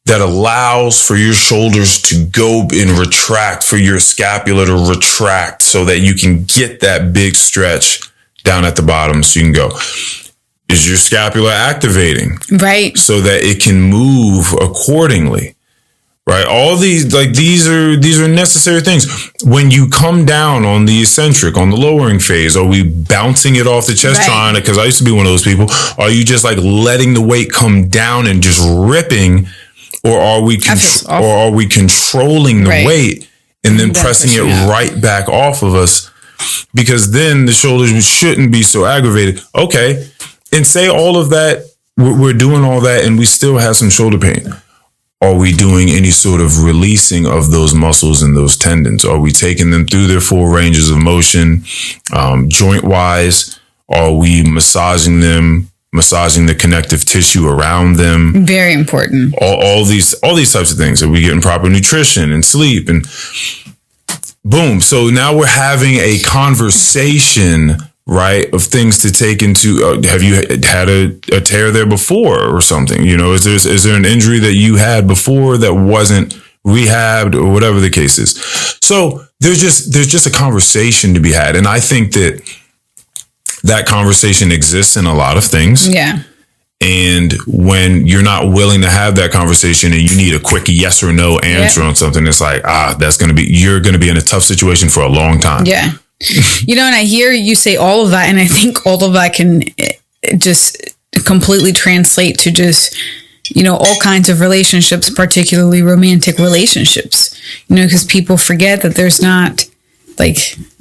that allows for your shoulders to go and retract, for your scapula to retract so that you can get that big stretch down at the bottom so you can go? Is your scapula activating? Right. So that it can move accordingly. Right. All these, like, these are necessary things. When you come down on the eccentric, on the lowering phase, are we bouncing it off the chest trying to, because I used to be one of those people. Are you just like letting the weight come down and just ripping? Or are we controlling the weight and then pressing it right back off of us? Because then the shoulders shouldn't be so aggravated. Okay. And say all of that, we're doing all that and we still have some shoulder pain. Are we doing any sort of releasing of those muscles and those tendons? Are we taking them through their full ranges of motion? Joint wise, are we massaging them? Massaging the connective tissue around them. Very important. All these types of things. Are we getting proper nutrition and sleep? And boom. So now we're having a conversation, right, of things to take into. Have you had a tear there before or something? Is there an injury that you had before that wasn't rehabbed or whatever the case is? So there's just a conversation to be had, and I think that conversation exists in a lot of things. Yeah. And when you're not willing to have that conversation and you need a quick yes or no answer on something, it's like, you're going to be in a tough situation for a long time. Yeah. And I hear you say all of that, and I think all of that can just completely translate to just, all kinds of relationships, particularly romantic relationships, because people forget that there's not like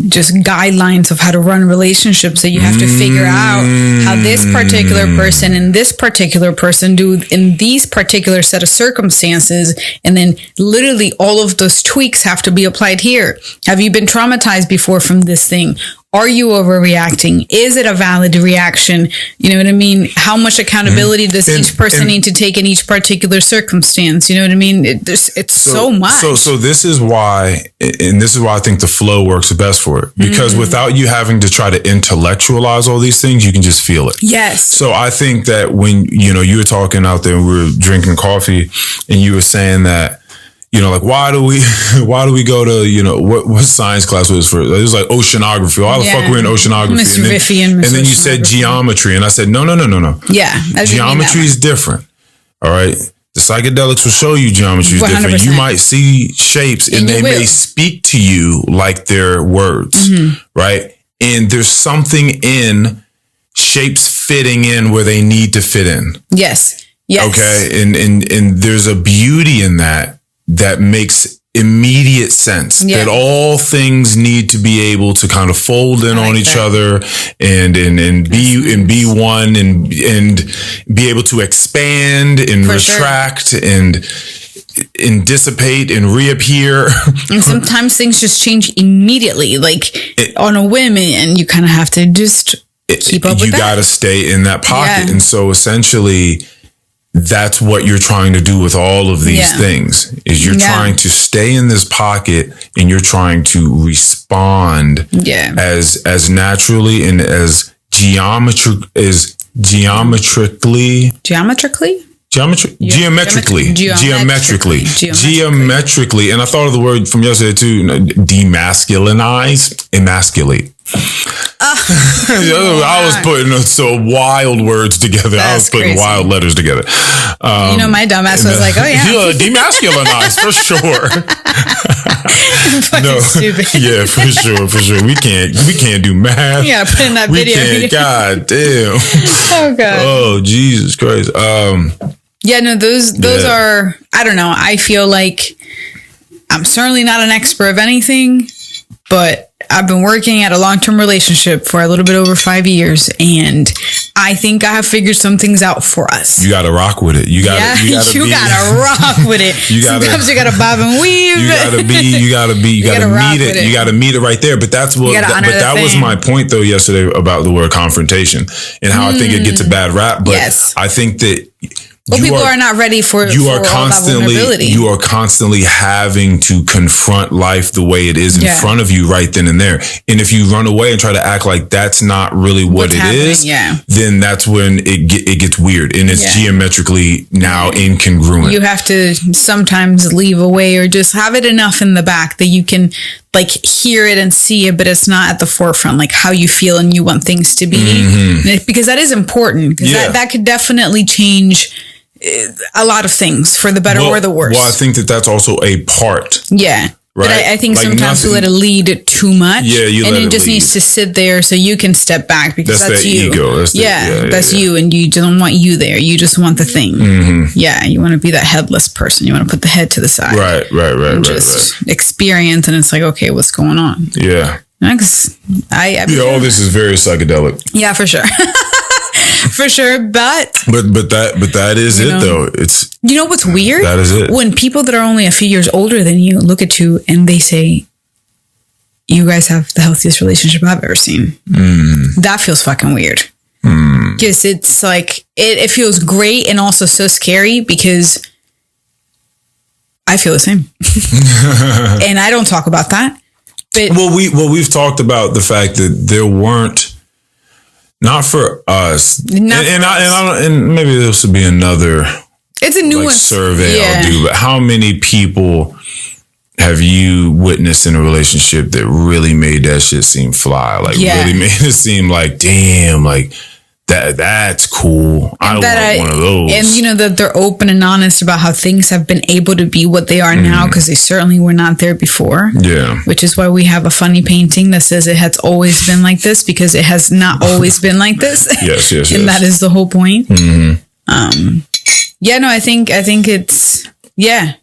just guidelines of how to run relationships, that you have to figure out how this particular person and this particular person do in these particular set of circumstances. And then literally all of those tweaks have to be applied here. Have you been traumatized before from this thing? Are you overreacting? Is it a valid reaction? You know what I mean? How much accountability does each person need to take in each particular circumstance? You know what I mean? It's so much. So this is why, and this is why I think the flow works the best for it. Because without you having to try to intellectualize all these things, you can just feel it. Yes. So I think that when, you were talking out there and we were drinking coffee and you were saying that, like, why do we go to, what science class was for? It was like oceanography. Why the fuck we're in oceanography? Mr. Riffy and then you said geometry. And I said, no. Yeah. Geometry is different. All right. The psychedelics will show you geometry is 100%. different. You might see shapes and they may speak to you like they're words. Right. And there's something in shapes fitting in where they need to fit in. Yes. Okay. And there's a beauty in that makes immediate sense, that all things need to be able to kind of fold in on each other and be one and be able to expand and retract and dissipate and reappear. And sometimes things just change immediately, like on a whim, and you kind of have to just keep up with that. You got to stay in that pocket. And so essentially, that's what you're trying to do with all of these things, is you're trying to stay in this pocket and you're trying to respond as naturally and as geometrically. And I thought of the word from yesterday too, emasculate. I was putting some wild words together. I was putting wild letters together. My dumbass was like, "Oh yeah, demasculinize for sure." No, stupid. Yeah, for sure. We can't do math. Yeah, put in that video. We can't. God damn. Oh god. Oh Jesus Christ. Yeah, no, those are. I don't know. I feel like I'm certainly not an expert of anything, but I've been working at a long-term relationship for a little bit over 5 years, and I think I have figured some things out for us. You got to rock with it. You got to rock with it. Sometimes you got to bob and weave. You got to meet it. You got to meet it right there. But that was my point though yesterday about the word confrontation and how I think it gets a bad rap. But I think that people are not ready for you are constantly having to confront life the way it is in front of you right then and there. And if you run away and try to act like that's not really what it is, then that's when it gets weird and it's geometrically now incongruent. You have to sometimes leave away or just have it enough in the back that you can like hear it and see it, but it's not at the forefront, like how you feel and you want things to be, because that is important. That could definitely change a lot of things for the better or the worse. Well, I think that's also a part. Yeah. Right? But I think like sometimes we let it lead too much. Yeah, and it just needs to sit there so you can step back because that's you. Ego. That's you, and you don't want you there. You just want the thing. Yeah, you want to be that headless person. You want to put the head to the side. Right. Just experience, and it's like, okay, what's going on? Yeah. Because all this is very psychedelic. Yeah, for sure. For sure, but that is it though. It's what's weird? That is it. When people that are only a few years older than you look at you and they say, "You guys have the healthiest relationship I've ever seen." That feels fucking weird. Because it's like it feels great and also so scary because I feel the same, and I don't talk about that. But we've talked about the fact that there weren't. Not for us, and maybe this would be another. It's a new survey I'll do. But how many people have you witnessed in a relationship that really made that shit seem fly? Like really made it seem like, damn, like that's cool. I want one of those. And you know, that they're open and honest about how things have been able to be what they are now, because they certainly were not there before. Yeah. Which is why we have a funny painting that says it has always been like this, because it has not always been like this. Yes. And that is the whole point. Yeah, no, I think it's, yeah.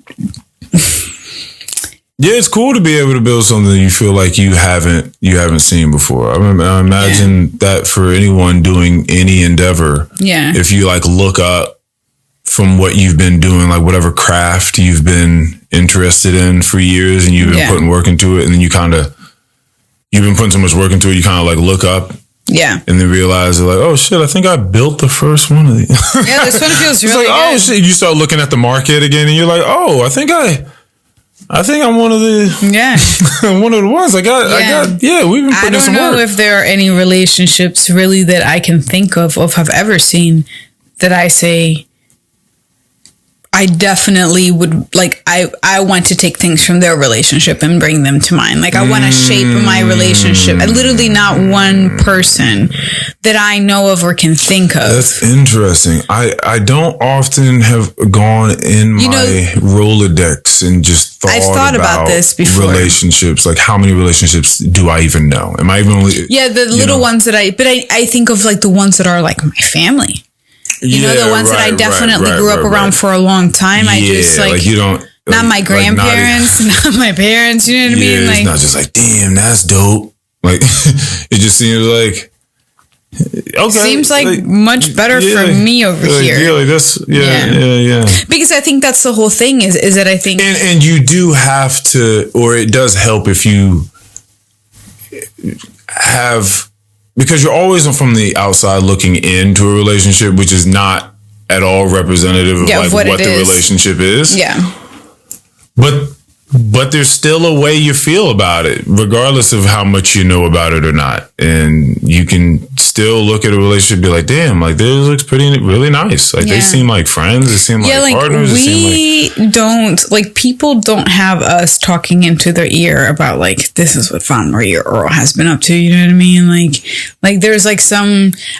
Yeah, it's cool to be able to build something you feel like you haven't seen before. I imagine that for anyone doing any endeavor. Yeah. If you like look up from what you've been doing, like whatever craft you've been interested in for years, and you've been putting work into it, and then you've been putting so much work into it, you kind of like look up. Yeah. And then realize they're like, oh shit, I think I built the first one of these. Yeah, this one feels really good. Oh shit, you start looking at the market again, and you're like, oh, I think I'm one of one of the ones. We've been putting some work. I don't know if there are any relationships really that I can think of have ever seen that I say, I definitely would, like, I want to take things from their relationship and bring them to mine. Like, I want to shape my relationship. Literally not one person that I know of or can think of. That's interesting. I don't often have gone in my Rolodex and just I've thought about this before. Relationships. Like, how many relationships do I even know? Am I even only... Yeah, the little ones that I think of, like, the ones that are, like, my family. You know, the ones that I definitely grew up around for a long time. I just like you don't, not my grandparents, not my parents. You know what I mean? Like, it's not just like, damn, that's dope. Like, it just seems like, okay, seems like much better for me over here. Yeah, like that's yeah. Because I think that's the whole thing is that I think, and you do have to, or it does help if you have. Because you're always from the outside looking into a relationship, which is not at all representative of like what the relationship is. Yeah. But there's still a way you feel about it, regardless of how much you know about it or not. And you can still look at a relationship and be like, damn, like this looks really nice. Like they seem like friends. They seem like partners. People don't have us talking into their ear about like, this is what Von Marie or Earl has been up to. You know what I mean? Like there's like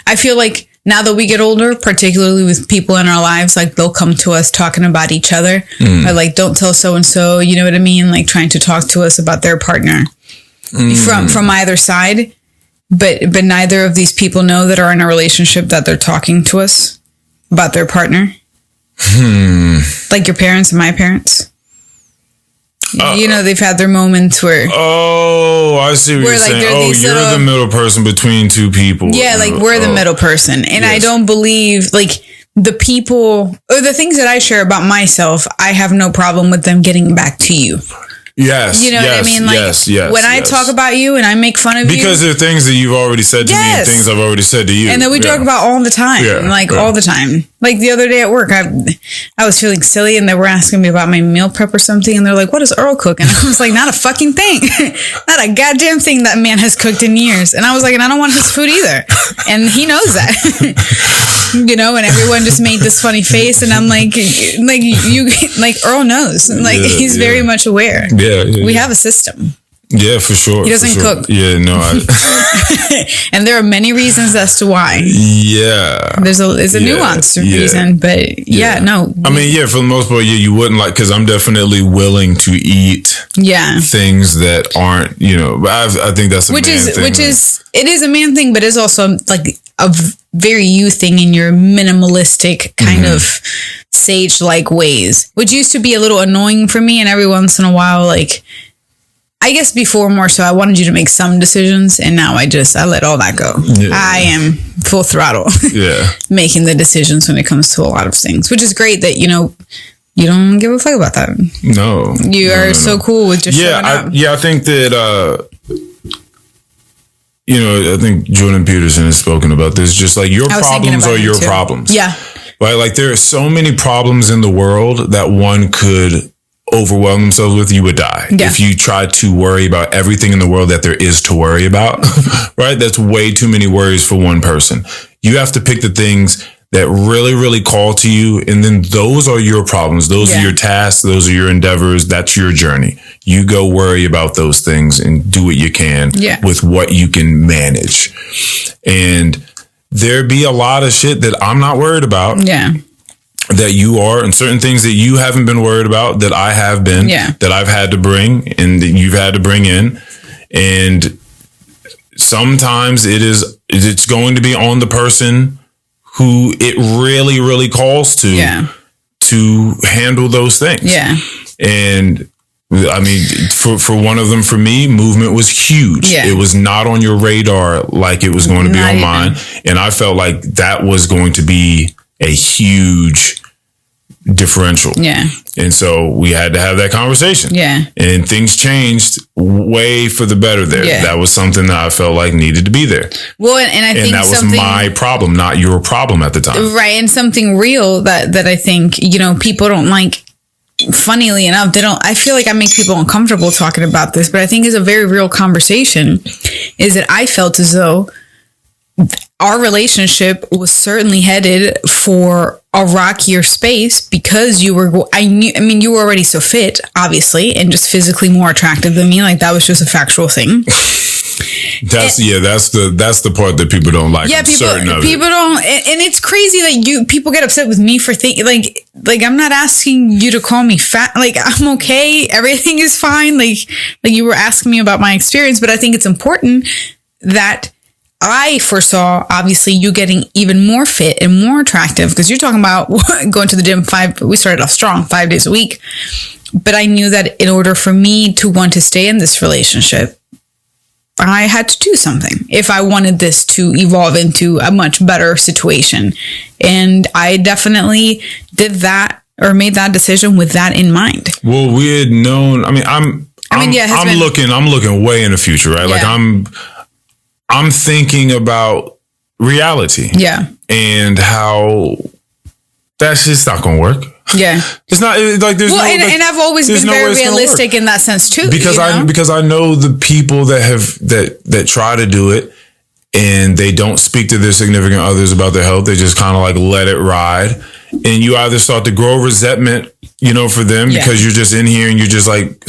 I feel like, now that we get older, particularly with people in our lives, like they'll come to us talking about each other. Or like, don't tell so-and-so, you know what I mean? Like trying to talk to us about their partner from either side. But neither of these people know that are in a relationship that they're talking to us about their partner. Like your parents and my parents. You know, they've had their moments where... Oh, I see what you're saying. Oh, you're the middle person between two people. Yeah, like we're the middle person. And I don't believe, like, the people... Or the things that I share about myself, I have no problem with them getting back to you. Yes. You know what I mean? Like, when I talk about you and I make fun of you. Because there are things that you've already said to me and things I've already said to you. And that we talk about all the time. All the time. Like the other day at work, I was feeling silly and they were asking me about my meal prep or something. And they're like, what does Earl cook? And I was like, not a fucking thing. Not a goddamn thing that man has cooked in years. And I was like, and I don't want his food either. And he knows that. You know, and everyone just made this funny face. And I'm like Earl knows. Like he's very much aware. Yeah. We have a system. Yeah, for sure. He doesn't cook. Yeah, no. And there are many reasons as to why. Yeah. There's a nuanced reason, but no. I mean, for the most part, you wouldn't like, because I'm definitely willing to eat things that aren't, you know, but I think that's a man thing. It is a man thing, but it's also like a very you thing in your minimalistic kind of sage-like ways, which used to be a little annoying for me. And every once in a while, like, I guess before more so, I wanted you to make some decisions, and now I let all that go. Yeah. I am full throttle. Making the decisions when it comes to a lot of things, which is great that, you know, you don't give a fuck about that. No. You are so cool with just showing up. I think that, you know, I think Jordan Peterson has spoken about this, just like your problems are your problems. Yeah. Right? Like there are so many problems in the world that one could overwhelm themselves with, you would die. If you try to worry about everything in the world that there is to worry about, right? That's way too many worries for one person. You have to pick the things that really, really call to you. And then those are your problems. Those are your tasks. Those are your endeavors. That's your journey. You go worry about those things and do what you can with what you can manage. And there be a lot of shit that I'm not worried about. Yeah. That you are, and certain things that you haven't been worried about that I have been, that I've had to bring and that you've had to bring in. And sometimes it's going to be on the person who it really, really calls to handle those things. Yeah. And I mean, for one of them, for me, movement was huge. Yeah. It was not on your radar like it was going to be on mine. And I felt like that was going to be a huge differential. Yeah. And so we had to have that conversation. Yeah. And things changed way for the better there. Yeah. That was something that I felt like needed to be there. Well, and I think that was my problem, not your problem at the time. Right. And something real that I think, people don't like. Funnily enough, I feel like I make people uncomfortable talking about this, but I think it's a very real conversation, is that I felt as though our relationship was certainly headed for a rockier space because you were already so fit, obviously, and just physically more attractive than me. Like, that was just a factual thing. That's the part that people don't like. Yeah, people don't, and it's crazy that people get upset with me for thinking like I'm not asking you to call me fat. Like, I'm okay, everything is fine. Like you were asking me about my experience, but I think it's important that I foresaw, obviously, you getting even more fit and more attractive, because you're talking about going to the gym we started off strong 5 days a week. But I knew that in order for me to want to stay in this relationship, I had to do something if I wanted this to evolve into a much better situation. And I definitely did that, or made that decision with that in mind. Well, we had known, I'm looking way in the future, right? Yeah. Like I'm thinking about reality. Yeah. And how that's just not going to work. Yeah. It's not like there's and I've always been very realistic in that sense too. Because I know the people that try to do it and they don't speak to their significant others about their health. They just kind of like let it ride. And you either start to grow resentment, for them because you're just in here and you're just like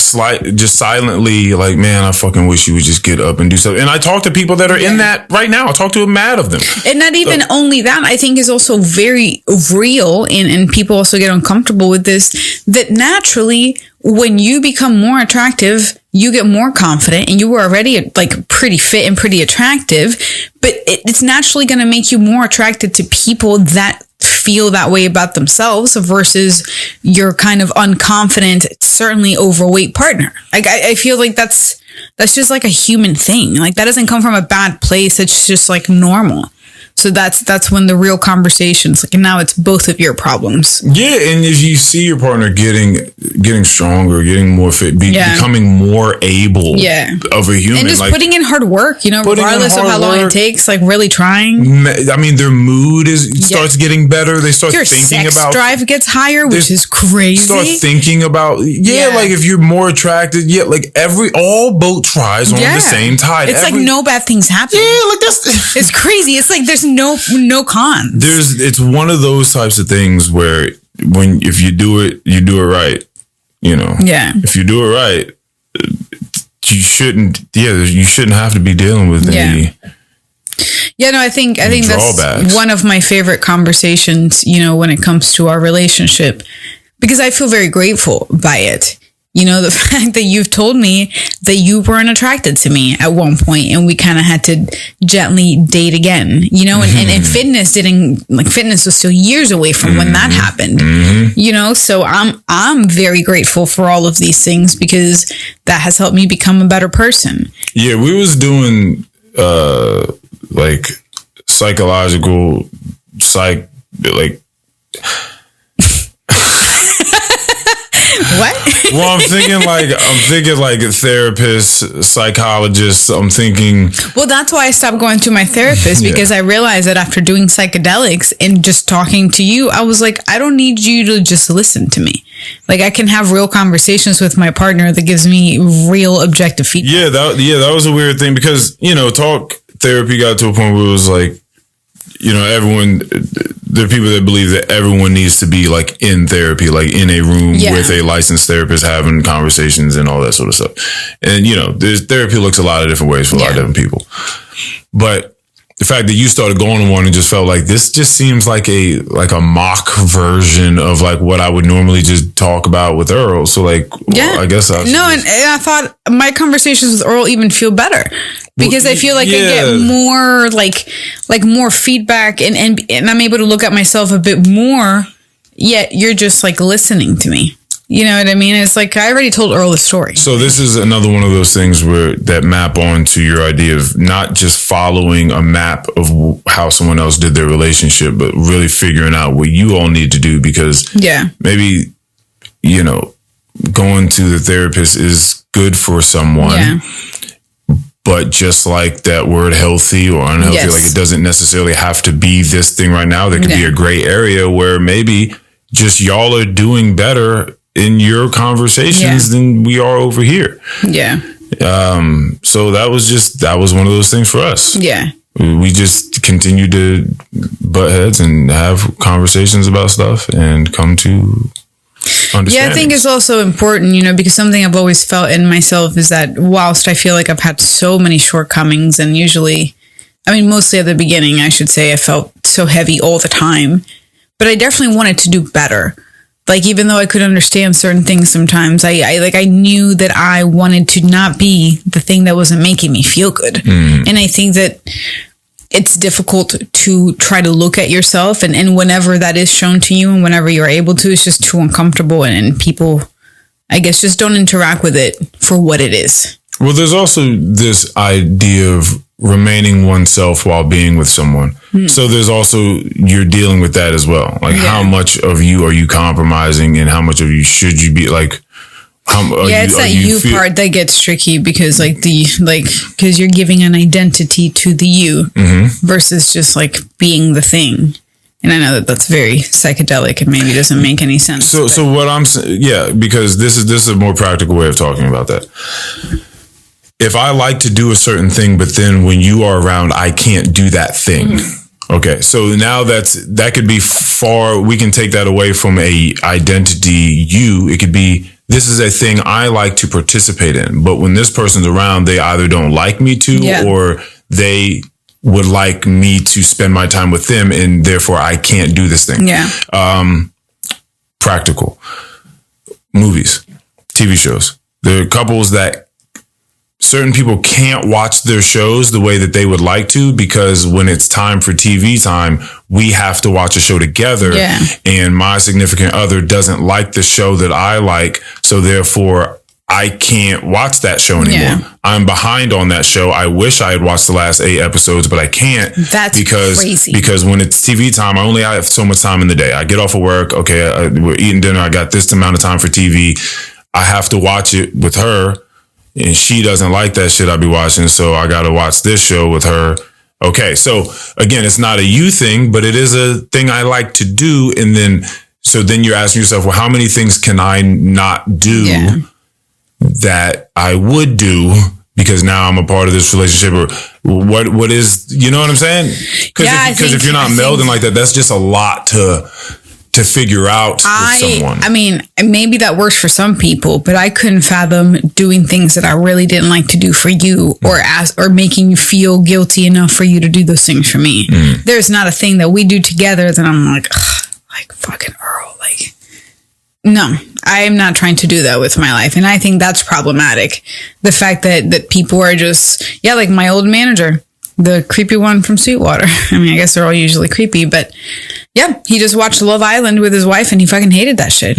just silently like, man, I fucking wish you would just get up and do something. And I talk to people that are in that right now. I talk to a mad of them. And not even only that, I think is also very real. And people also get uncomfortable with this, that naturally when you become more attractive, you get more confident, and you were already like pretty fit and pretty attractive, but it's naturally going to make you more attracted to people that feel that way about themselves versus your kind of unconfident, certainly overweight partner. Like, I feel like that's just like a human thing. Like, that doesn't come from a bad place. It's just like normal. So that's when the real conversations, like, and now it's both of your problems. Yeah, and if you see your partner getting stronger, getting more fit, becoming more able of a human. And just putting in hard work, regardless of how long it takes, like really trying. I mean, their mood starts getting better. They start thinking about... Your sex drive gets higher, which is crazy. Start thinking about, like if you're more attracted, like all boat tries on the same tide. It's like no bad things happen. Yeah, like that's... It's crazy. It's like there's no cons. It's one of those types of things where if you do it right, Yeah. If you do it right, you shouldn't have to be dealing with any. Yeah, no, I think that's one of my favorite conversations, when it comes to our relationship, because I feel very grateful by it. The fact that you've told me that you weren't attracted to me at one point, and we kind of had to gently date again, and fitness was still years away from when that happened, so I'm very grateful for all of these things, because that has helped me become a better person. Yeah, we was doing, like psychological, What? Well, I'm thinking like a therapist, psychologist. I'm thinking. Well, that's why I stopped going to my therapist, because I realized that after doing psychedelics and just talking to you, I was like, I don't need you to just listen to me. Like, I can have real conversations with my partner that gives me real objective feedback. Yeah, that was a weird thing, because talk therapy got to a point where it was like, everyone, there are people that believe that everyone needs to be like in therapy, like in a room with a licensed therapist, having conversations and all that sort of stuff. And, therapy looks a lot of different ways for a lot of different people. But the fact that you started going to one and just felt like this just seems like a mock version of like what I would normally just talk about with Earl. So like, well, I guess and I thought my conversations with Earl even feel better because I feel like I get more like more feedback and I'm able to look at myself a bit more. Yet you're just like listening to me. You know what I mean? It's like I already told Earl the story. So this is another one of those things that map on to your idea of not just following a map of how someone else did their relationship, but really figuring out what you all need to do because maybe, going to the therapist is good for someone. Yeah. But just like that word healthy or unhealthy, like it doesn't necessarily have to be this thing right now. There could be a gray area where maybe just y'all are doing better in your conversations than we are over here. Yeah. So that was one of those things for us. Yeah. We just continue to butt heads and have conversations about stuff and come to yeah, I think it's also important, because something I've always felt in myself is that whilst I feel like I've had so many shortcomings and mostly at the beginning, I should say I felt so heavy all the time, but I definitely wanted to do better. Like, even though I could understand certain things sometimes, I knew that I wanted to not be the thing that wasn't making me feel good. And I think that it's difficult to try to look at yourself and whenever that is shown to you and whenever you're able to, it's just too uncomfortable and people, I guess, just don't interact with it for what it is. Well, there's also this idea of remaining oneself while being with someone. So there's also, you're dealing with that as well. Like how much of you are you compromising and how much of you should you be like, it's that you part that gets tricky because because you're giving an identity to the you versus just like being the thing. And I know that that's very psychedelic and maybe doesn't make any sense. So what I'm saying, because this is a more practical way of talking about that. If I like to do a certain thing, but then when you are around, I can't do that thing. Okay. So now that could be we can take that away from a identity you. It could be, this is a thing I like to participate in, but when this person's around, they either don't like me to, or they would like me to spend my time with them, and therefore I can't do this thing. Yeah. Practical. Movies, TV shows. There are couples that certain people can't watch their shows the way that they would like to because when it's time for TV time, we have to watch a show together. Yeah. And my significant other doesn't like the show that I like. So therefore, I can't watch that show anymore. Yeah. I'm behind on that show. I wish I had watched the last 8 episodes, but I can't. That's crazy. Because when it's TV time, I only have so much time in the day. I get off of work. Okay, we're eating dinner. I got this amount of time for TV. I have to watch it with her. And she doesn't like that shit I be watching, so I got to watch this show with her. Okay, so again, it's not a you thing, but it is a thing I like to do. And then you're asking yourself, well, how many things can I not do that I would do because now I'm a part of this relationship? Or what is, you know what I'm saying? Because if you're not melding like that, that's just a lot to figure out with someone. I mean, maybe that works for some people, but I couldn't fathom doing things that I really didn't like to do for you or making you feel guilty enough for you to do those things for me. There's not a thing that we do together that I'm like fucking Earl. Like, no, I am not trying to do that with my life. And I think that's problematic. The fact that people are just, like my old manager, the creepy one from Sweetwater. I mean, I guess they're all usually creepy, but he just watched Love Island with his wife and he fucking hated that shit,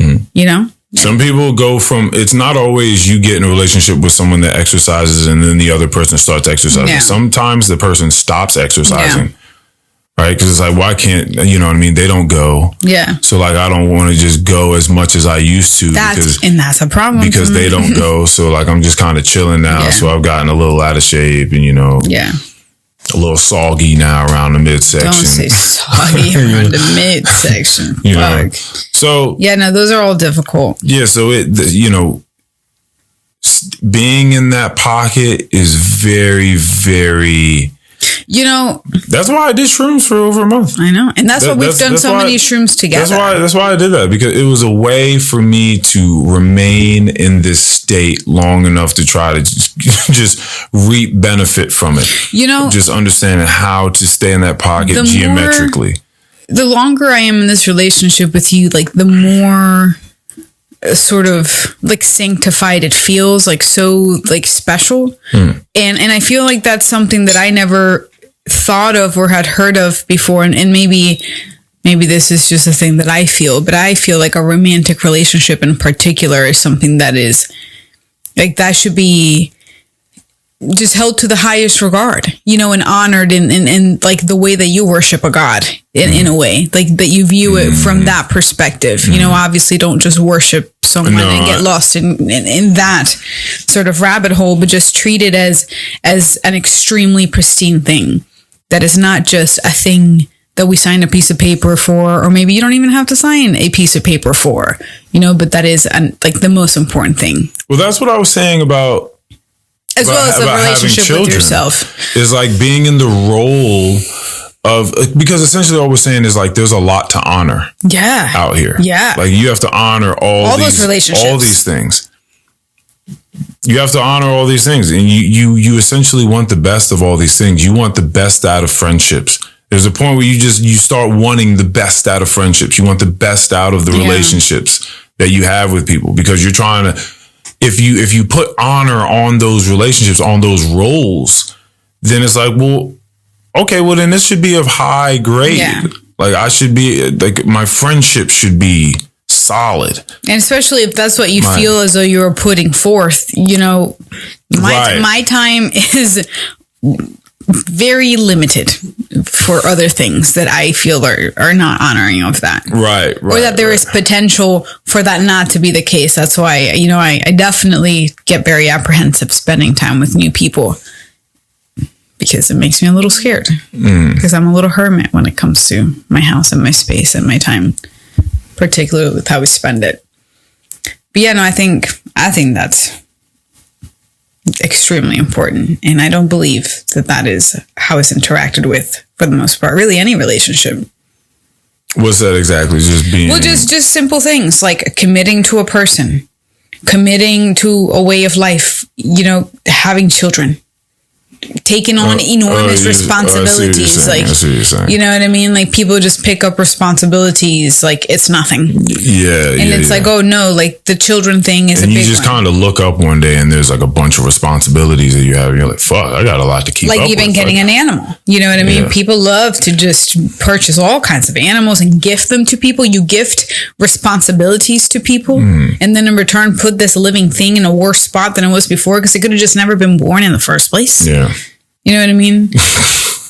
Some people go from, it's not always you get in a relationship with someone that exercises and then the other person starts exercising. Yeah. Sometimes the person stops exercising, right? Because it's like, why can't, you know what I mean? They don't go. Yeah. So like, I don't want to just go as much as I used to. That's a problem. Because they don't go. So like, I'm just kind of chilling now. Yeah. So I've gotten a little out of shape and, a little soggy now around the midsection. Don't say soggy around the midsection. Fuck. So no, those are all difficult. Yeah, so being in that pocket is very, very That's why I did shrooms for over a month. I know. And that's why we've done so many shrooms together. That's why I did that, because it was a way for me to remain in this state long enough to try to just reap benefit from it. Just understanding how to stay in that pocket geometrically. The longer I am in this relationship with you, like the more sort of like sanctified it feels, like so like special. And I feel like that's something that I never thought of or had heard of before. And maybe this is just a thing that I feel, but I feel like a romantic relationship in particular is something that is like, that should be just held to the highest regard, and honored in like the way that you worship a God in a way, like that you view it from that perspective. Obviously don't just worship someone and get lost in that sort of rabbit hole, but just treat it as an extremely pristine thing that is not just a thing that we sign a piece of paper for, or maybe you don't even have to sign a piece of paper for, but that is like the most important thing. Well, that's what I was saying about as well as the relationship with yourself. Is like being in the role of, because essentially all we're saying is like there's a lot to honor out here. Yeah. Like you have to honor all these relationships, all these things. You have to honor all these things, and you essentially want the best of all these things. You want the best out of friendships. There's a point where you start wanting the best out of friendships. You want the best out of the relationships that you have with people, because you're trying to, if you put honor on those relationships, on those roles, then it's like, well, okay, well then this should be of high grade. Yeah. Like I should be, like my friendship should be solid. And especially if that's what you feel as though you're putting forth, my time is very limited for other things that I feel are not honoring of that. Right. Or that there is potential for that not to be the case. That's why, I definitely get very apprehensive spending time with new people, because it makes me a little scared, because I'm a little hermit when it comes to my house and my space and my time, particularly with how we spend it. But yeah, no, I think that's extremely important, and I don't believe that is how it's interacted with for the most part. Really, any relationship. What's that exactly? Just being just simple things like committing to a person, committing to a way of life. Having children, taking on enormous responsibilities. I see what you're saying. You know what I mean? Like people just pick up responsibilities like it's nothing. Yeah. And it's like, oh no, like the children thing is a big one. And you just kind of look up one day and there's like a bunch of responsibilities that you have. And you're like, fuck, I got a lot to keep up with. Like even getting an animal. You know what I mean? Yeah. People love to just purchase all kinds of animals and gift them to people. You gift responsibilities to people and then in return put this living thing in a worse spot than it was before, because it could have just never been born in the first place. Yeah. You know what I mean?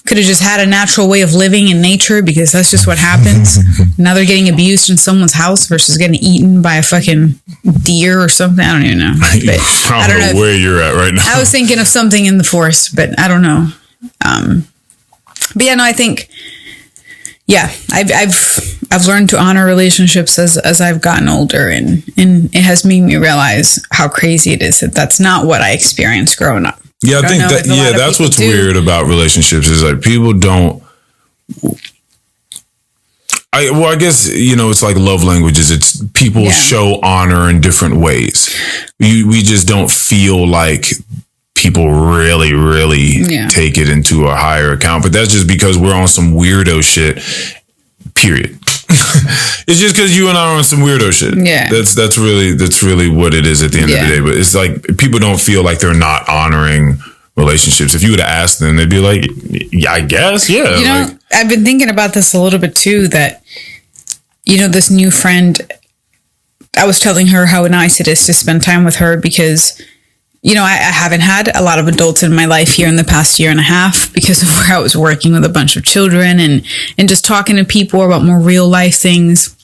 Could have just had a natural way of living in nature, because that's just what happens. Now they're getting abused in someone's house versus getting eaten by a fucking deer or something. I don't even know. But I don't know where you're at right now. I was thinking of something in the forest, but I don't know. But yeah, no, I think, I've learned to honor relationships as I've gotten older, and it has made me realize how crazy it is that that's not what I experienced growing up. Yeah, I think that's what's weird about relationships is like people don't. I guess, it's like love languages. It's people show honor in different ways. We just don't feel like people really, really take it into a higher account. But that's just because we're on some weirdo shit, period. It's just because you and I are on some weirdo shit. Yeah. That's really what it is at the end of the day. But it's like people don't feel like they're not honoring relationships. If you would have asked them, they'd be like, yeah, I guess. Yeah. I've been thinking about this a little bit too, that, this new friend, I was telling her how nice it is to spend time with her because, I haven't had a lot of adults in my life here in the past year and a half because of where I was working with a bunch of children and just talking to people about more real life things.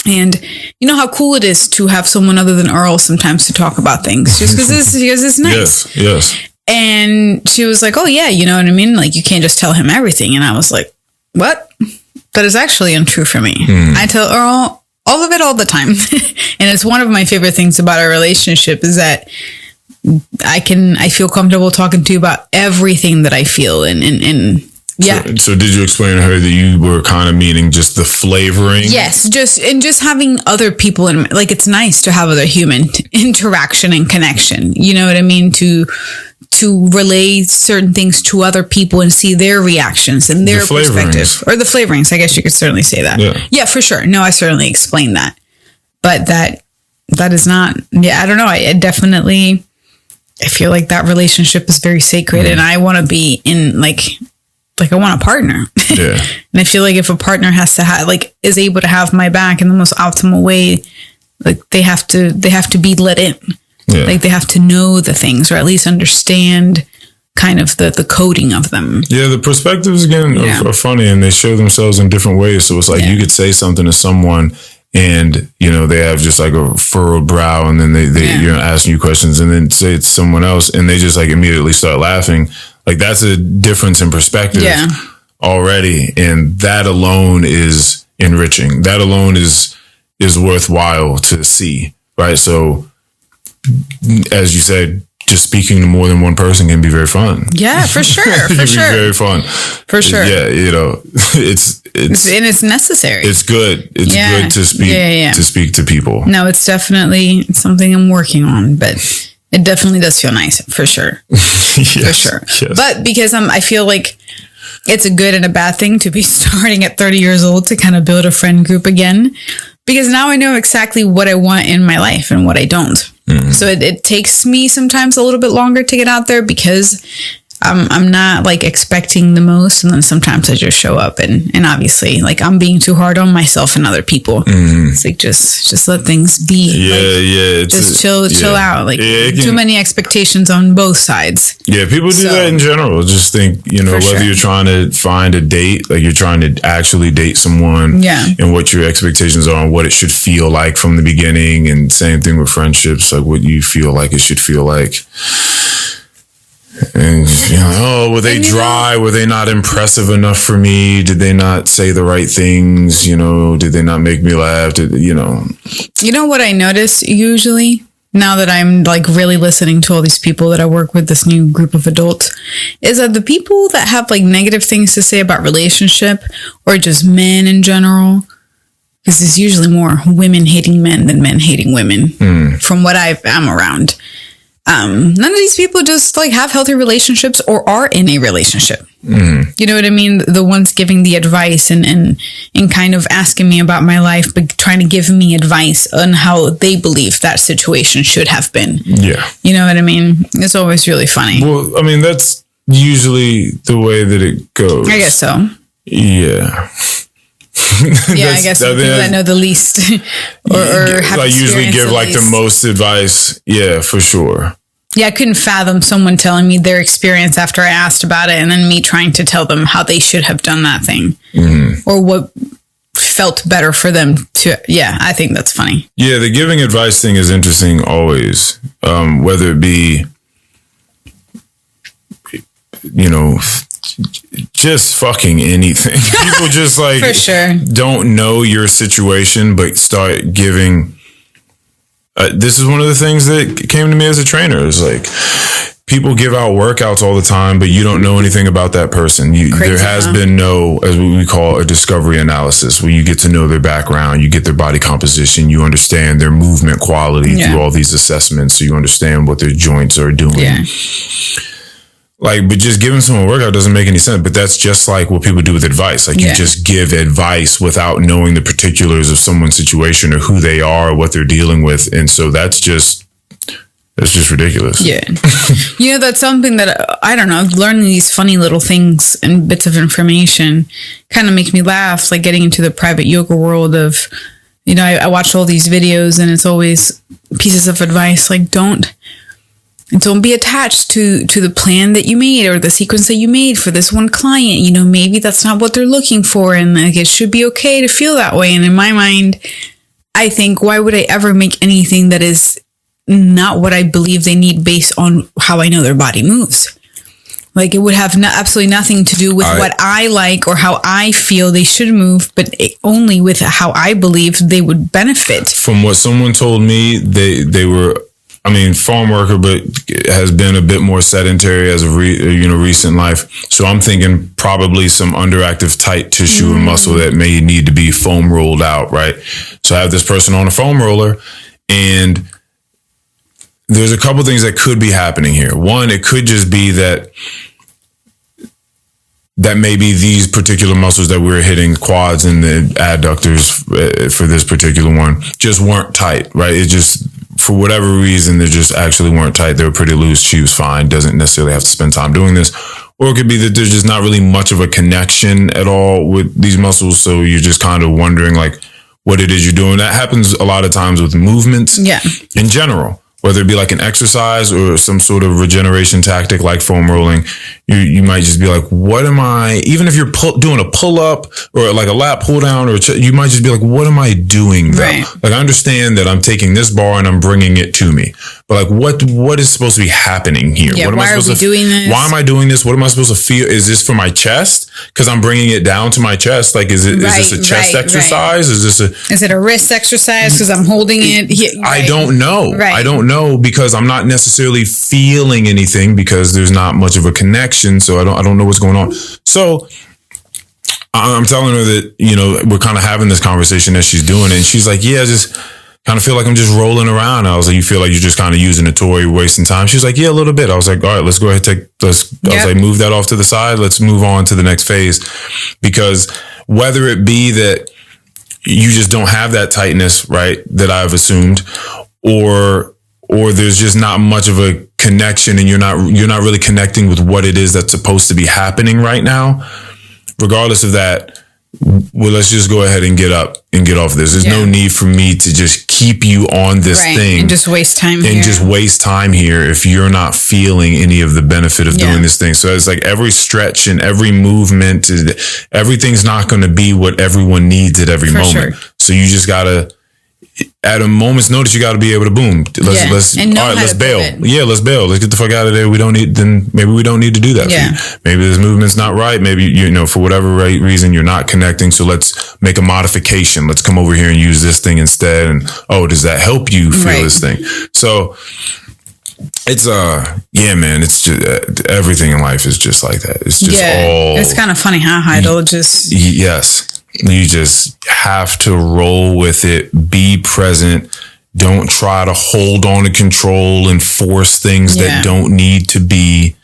And you know how cool it is to have someone other than Earl sometimes to talk about things, just because it's nice. Yes. And she was like, oh yeah, you know what I mean? Like you can't just tell him everything. And I was like, what? That is actually untrue for me. I tell Earl all of it all the time. And it's one of my favorite things about our relationship is that I feel comfortable talking to you about everything that I feel. And yeah. So did you explain to her that you were kind of meaning just the flavoring? Yes. Just having other people in, like, it's nice to have other human interaction and connection. You know what I mean? To relay certain things to other people and see their reactions and their perspective, or the flavorings. I guess you could certainly say that. Yeah, for sure. No, I certainly explained that, but that is not, I don't know. I feel like that relationship is very sacred, and I want to be in like I want a partner. Yeah. And I feel like if a partner has to have, like, is able to have my back in the most optimal way, like they have to be let in. Yeah. Like they have to know the things, or at least understand kind of the coding of them. Yeah, the perspectives again are funny, and they show themselves in different ways. So it's like you could say something to someone, and they have just like a furrowed brow, and then they asking you questions, and then say it's someone else, and they just like immediately start laughing. Like that's a difference in perspective already, and that alone is enriching. That alone is worthwhile to see, right? So, as you said, just speaking to more than one person can be very fun. Yeah, for sure. For sure. Very fun. For sure. Yeah, it's and it's necessary. It's good. It's good to speak to speak to people. No, it's definitely something I'm working on, but it definitely does feel nice, for sure. Yes, for sure. Yes. But because I feel like it's a good and a bad thing to be starting at 30 years old to kind of build a friend group again, because now I know exactly what I want in my life and what I don't. Mm-hmm. So it takes me sometimes a little bit longer to get out there, because I'm not like expecting the most, and then sometimes I just show up and obviously like I'm being too hard on myself and other people. Mm-hmm. It's like just let things be. Yeah, just chill out. Like too many expectations on both sides. Yeah, people do that in general. Just think whether you're trying to find a date, like you're trying to actually date someone, and what your expectations are on what it should feel like from the beginning, and same thing with friendships, like what you feel like it should feel like. And were they dry? Were they not impressive enough for me? Did they not say the right things? Did they not make me laugh? You know what I notice usually, now that I'm like really listening to all these people that I work with, this new group of adults, is that the people that have like negative things to say about relationship, or just men in general, because there's usually more women hating men than men hating women, from what I'm around. None of these people just like have healthy relationships or are in a relationship. Mm-hmm. You know what I mean? The ones giving the advice and kind of asking me about my life, but trying to give me advice on how they believe that situation should have been. Yeah. You know what I mean? It's always really funny. Well, I mean, that's usually the way that it goes. I guess so. Yeah. Yeah, I guess the people that know the least or have like usually give like the most advice. Yeah, for sure. Yeah, I couldn't fathom someone telling me their experience after I asked about it, and then me trying to tell them how they should have done that thing, or what felt better for them to. Yeah, I think that's funny. Yeah, the giving advice thing is interesting always, whether it be just fucking anything. People just like for sure don't know your situation, but start giving. This is one of the things that came to me as a trainer. Is like people give out workouts all the time, but you don't know anything about that person. There has been no, as we call a discovery analysis, where you get to know their background, you get their body composition, you understand their movement quality through all these assessments, so you understand what their joints are doing. Yeah. Like, but just giving someone a workout doesn't make any sense. But that's just like what people do with advice. Like, you just give advice without knowing the particulars of someone's situation or who they are or what they're dealing with. And so that's just ridiculous. Yeah. That's something that, I don't know, learning these funny little things and bits of information kind of make me laugh. Like getting into the private yoga world of, I watch all these videos, and it's always pieces of advice like don't be attached to the plan that you made or the sequence that you made for this one client. Maybe that's not what they're looking for, and like it should be okay to feel that way. And in my mind, I think, why would I ever make anything that is not what I believe they need based on how I know their body moves? Like, it would have absolutely nothing to do with what I like or how I feel they should move, but only with how I believe they would benefit. From what someone told me, they were I mean, farm worker, but has been a bit more sedentary as of recent life. So I'm thinking probably some underactive tight tissue and muscle that may need to be foam rolled out, right? So I have this person on a foam roller, and there's a couple things that could be happening here. One, it could just be that maybe these particular muscles that we're hitting, quads and the adductors for this particular one, just weren't tight, right? It just, for whatever reason, they just actually weren't tight. They were pretty loose. She was fine. Doesn't necessarily have to spend time doing this. Or it could be that there's just not really much of a connection at all with these muscles. So you're just kind of wondering like what it is you're doing. That happens a lot of times with movements in general. Whether it be like an exercise or some sort of regeneration tactic like foam rolling, you might just be like, what am I, even if you're doing a pull up or like a lat pull down, or you might just be like, what am I doing though? Right. Like I understand that I'm taking this bar and I'm bringing it to me, but like what is supposed to be happening here? Yeah, what am why I supposed are we doing this? Why am I doing this? What am I supposed to feel? Is this for my chest? Because I'm bringing it down to my chest. Like, is this a chest exercise? Is it a wrist exercise? Because I'm holding it. I don't know. I don't know, because I'm not necessarily feeling anything, because there's not much of a connection. So I don't know what's going on. So I'm telling her that, you know, we're kind of having this conversation as she's doing it. And she's like, yeah, I just kind of feel like I'm just rolling around. I was like, you feel like you're just kind of using a toy, wasting time? She's like, yeah, a little bit. I was like, all right, let's go ahead and I was like, move that off to the side. Let's move on to the next phase. Because whether it be that you just don't have that tightness, right, that I've assumed, or there's just not much of a connection, and you're not really connecting with what it is that's supposed to be happening right now. Regardless of that, well, let's just go ahead and get up and get off this. There's no need for me to just keep you on this thing and just waste time here if you're not feeling any of the benefit of doing this thing. So it's like every stretch and every movement, everything's not going to be what everyone needs at every moment. Sure. So you just gotta, at a moment's notice, you got to be able to boom. Let's bail. Yeah, let's bail. Let's get the fuck out of there. Maybe we don't need to do that. Yeah. Maybe this movement's not right. Maybe, you know, for whatever reason, you're not connecting. So let's make a modification. Let's come over here and use this thing instead. And, does that help you feel this thing? So it's, man, it's just, everything in life is just like that. It's just it's kind of funny, huh? It'll just. Yes. You just have to roll with it, be present. Don't try to hold on to control and force things that don't need to be.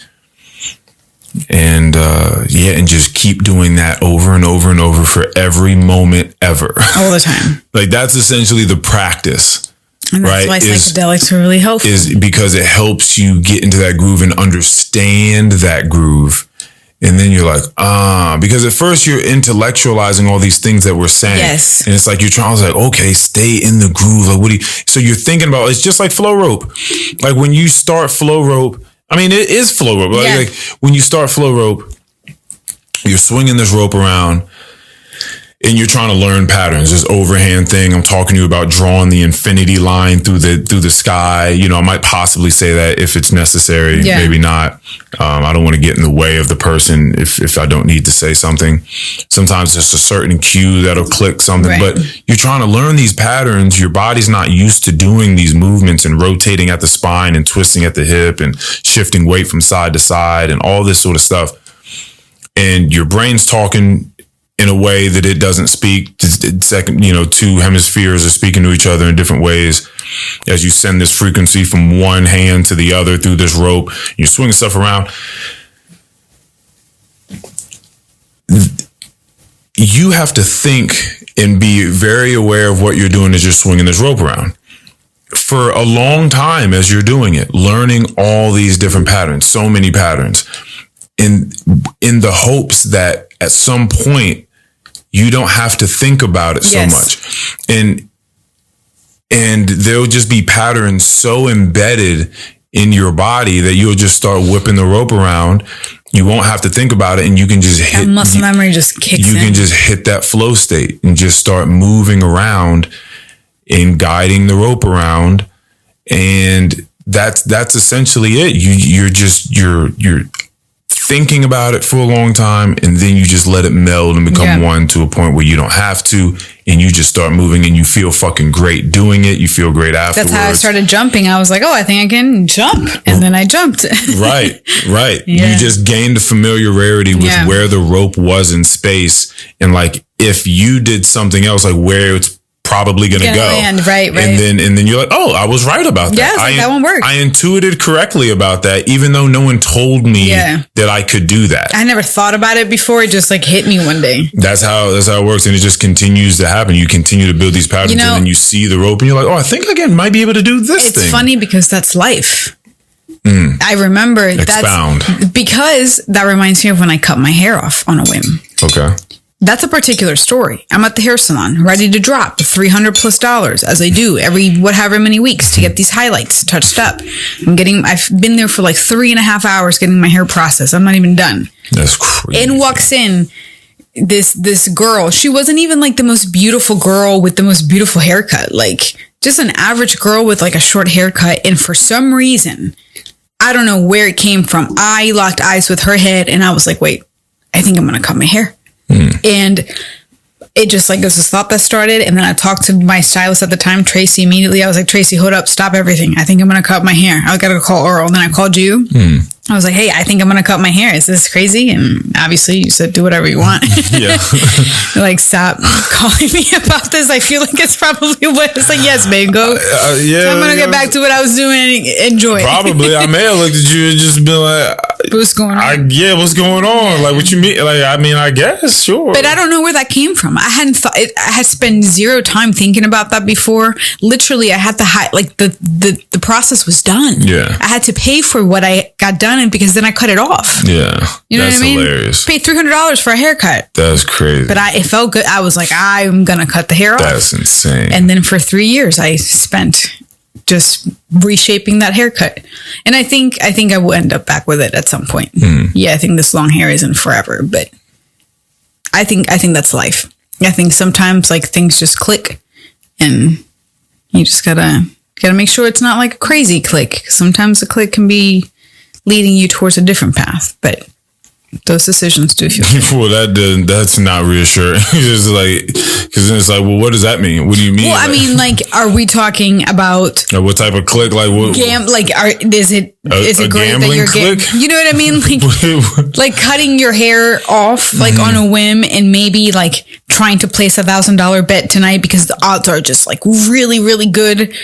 And, and just keep doing that over and over and over for every moment ever. All the time. Like that's essentially the practice. And that's why psychedelics are really helpful. Is because it helps you get into that groove and understand that groove. And then you're like, because at first you're intellectualizing all these things that we're saying. Yes. And it's like, you're trying to okay, stay in the groove. Like, so you're thinking about, it's just like flow rope. Like when you start flow rope, I mean, it is flow rope. Like when you start flow rope, you're swinging this rope around and you're trying to learn patterns, this overhand thing. I'm talking to you about drawing the infinity line through the sky. You know, I might possibly say that if it's necessary, maybe not. I don't want to get in the way of the person if I don't need to say something. Sometimes there's a certain cue that'll click something, but you're trying to learn these patterns. Your body's not used to doing these movements and rotating at the spine and twisting at the hip and shifting weight from side to side and all this sort of stuff. And your brain's talking in a way that it doesn't speak. Two hemispheres are speaking to each other in different ways as you send this frequency from one hand to the other through this rope. You're swinging stuff around. You have to think and be very aware of what you're doing as you're swinging this rope around. For a long time as you're doing it, learning all these different patterns, so many patterns, in the hopes that at some point you don't have to think about it so much. And there'll just be patterns so embedded in your body that you'll just start whipping the rope around. You won't have to think about it, and you can just hit. Muscle memory just kicks in. You can just hit that flow state and just start moving around and guiding the rope around. And that's essentially it. You're thinking about it for a long time, and then you just let it meld and become one to a point where you don't have to, and you just start moving, and you feel fucking great doing it. You feel great afterwards. That's how I started jumping. I was like, oh, I think I can jump. And then I jumped. Right. Yeah. You just gained a familiarity with where the rope was in space. And like, if you did something else, like where it's probably going to go. Land, right. And then you're like, oh, I was right about that. Yeah, like, that one worked. I intuited correctly about that, even though no one told me that I could do that. I never thought about it before. It just like hit me one day. That's how it works. And it just continues to happen. You continue to build these patterns, and then you see the rope and you're like, oh, I think I might be able to do this thing. It's funny because that's life. I remember because that reminds me of when I cut my hair off on a whim. Okay. That's a particular story. I'm at the hair salon, ready to drop $300+ as I do every however many weeks to get these highlights touched up. I've been there for like 3.5 hours getting my hair processed. I'm not even done. That's crazy. In walks in this girl. She wasn't even like the most beautiful girl with the most beautiful haircut. Like just an average girl with like a short haircut. And for some reason, I don't know where it came from, I locked eyes with her head and I was like, wait, I think I'm going to cut my hair. And it just like was this thought that started. And then I talked to my stylist at the time, Tracy, immediately. I was like, Tracy, hold up, stop everything. I think I'm going to cut my hair. I got to call Earl. And then I called you. I was like, hey, I think I'm going to cut my hair. Is this crazy? And obviously you said, do whatever you want. Yeah. Like, stop calling me about this. I feel like it's probably what it's like. Yes, babe, go. Yeah. So I'm going to get back to what I was doing. Enjoy. Probably. I may have looked at you and just been like, what's going on? What's going on? Like, what you mean? Like, I mean, I guess, sure. But I don't know where that came from. I had spent zero time thinking about that before. Literally, I had to hide, like the process was done. Yeah. I had to pay for what I got done because then I cut it off. Yeah. You know what I mean? Hilarious. Paid $300 for a haircut. That's crazy. But it felt good. I was like, I'm going to cut the hair off. That's insane. And then for 3 years, I spent just reshaping that haircut. And I think I will end up back with it at some point. Yeah, I think this long hair isn't forever, but I think that's life. I think sometimes like things just click and you just gotta make sure it's not like a crazy click. Sometimes a click can be leading you towards a different path, but those decisions do feel good. Well, that's not reassuring. It's like, because then it's like, well, what does that mean? What do you mean? Well, I mean, like, are we talking about what type of click? Like, what? Is it great that you're click? You know what I mean? Like, like cutting your hair off, like on a whim, and maybe like trying to place $1,000 bet tonight because the odds are just like really, really good.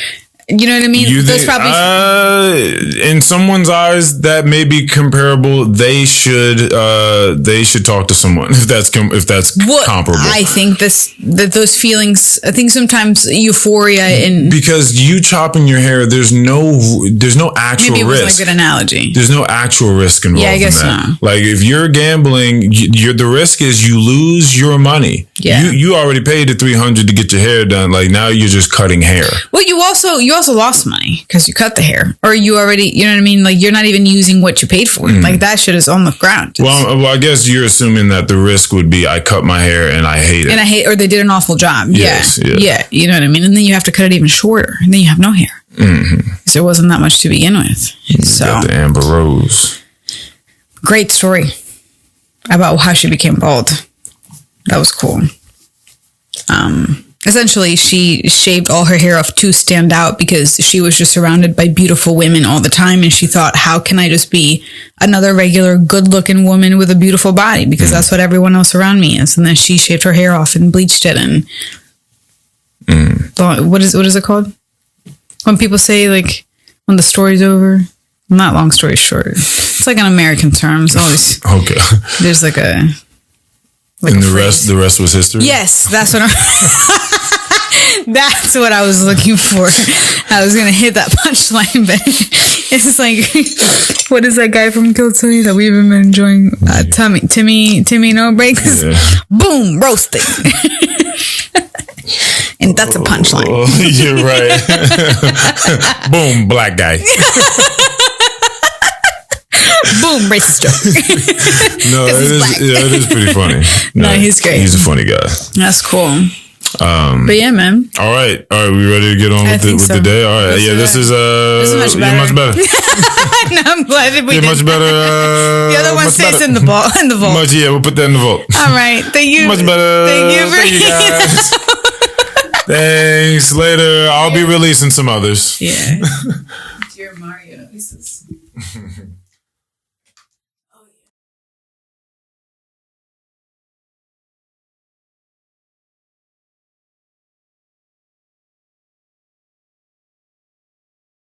You know what I mean? Those probably in someone's eyes that may be comparable. They should talk to someone if that's comparable. I think those feelings. I think sometimes euphoria and because you chopping your hair, there's no actual maybe it risk. was like a good analogy. There's no actual risk involved. Yeah, I guess in that. so. Like if you're gambling, the risk is you lose your money. Yeah, you already paid the $300 to get your hair done. Like now you're just cutting hair. Well, you also lost money because you cut the hair, or you already, you know what I mean? Like you're not even using what you paid for. Like that shit is on the ground. Well, I guess you're assuming that the risk would be I cut my hair and I hate it. Or they did an awful job. Yes, yeah. You know what I mean? And then you have to cut it even shorter, and then you have no hair because there wasn't that much to begin with. So got the Amber Rose. Great story about how she became bald. That was cool. Essentially, she shaved all her hair off to stand out because she was just surrounded by beautiful women all the time. And she thought, how can I just be another regular good-looking woman with a beautiful body? Because that's what everyone else around me is. And then she shaved her hair off and bleached it. And what is it called? When people say, like, when the story's over? Not long story short. It's like an American term. It's always... Okay. There's like a... And the rest was history? Yes, that's what that's what I was looking for. I was going to hit that punchline, but it's like, what is that guy from Kill Tony that we've been enjoying? Timmy No Breaks? Yeah. Boom, roasting. And that's a punchline. You're right. Boom, black guy. Boom, racist joke. No, it is pretty funny. No, he's great. He's a funny guy. That's cool. But yeah, man. All right. We ready to get on with the day? All right. This is much better. I'm glad that we Yeah, did. much better. The other one stays in the vault. Yeah, we'll put that in the vault. All right. Thank you. Much better. Thank you guys. Thanks. Later. I'll be releasing some others. Yeah. Dear Mario. This is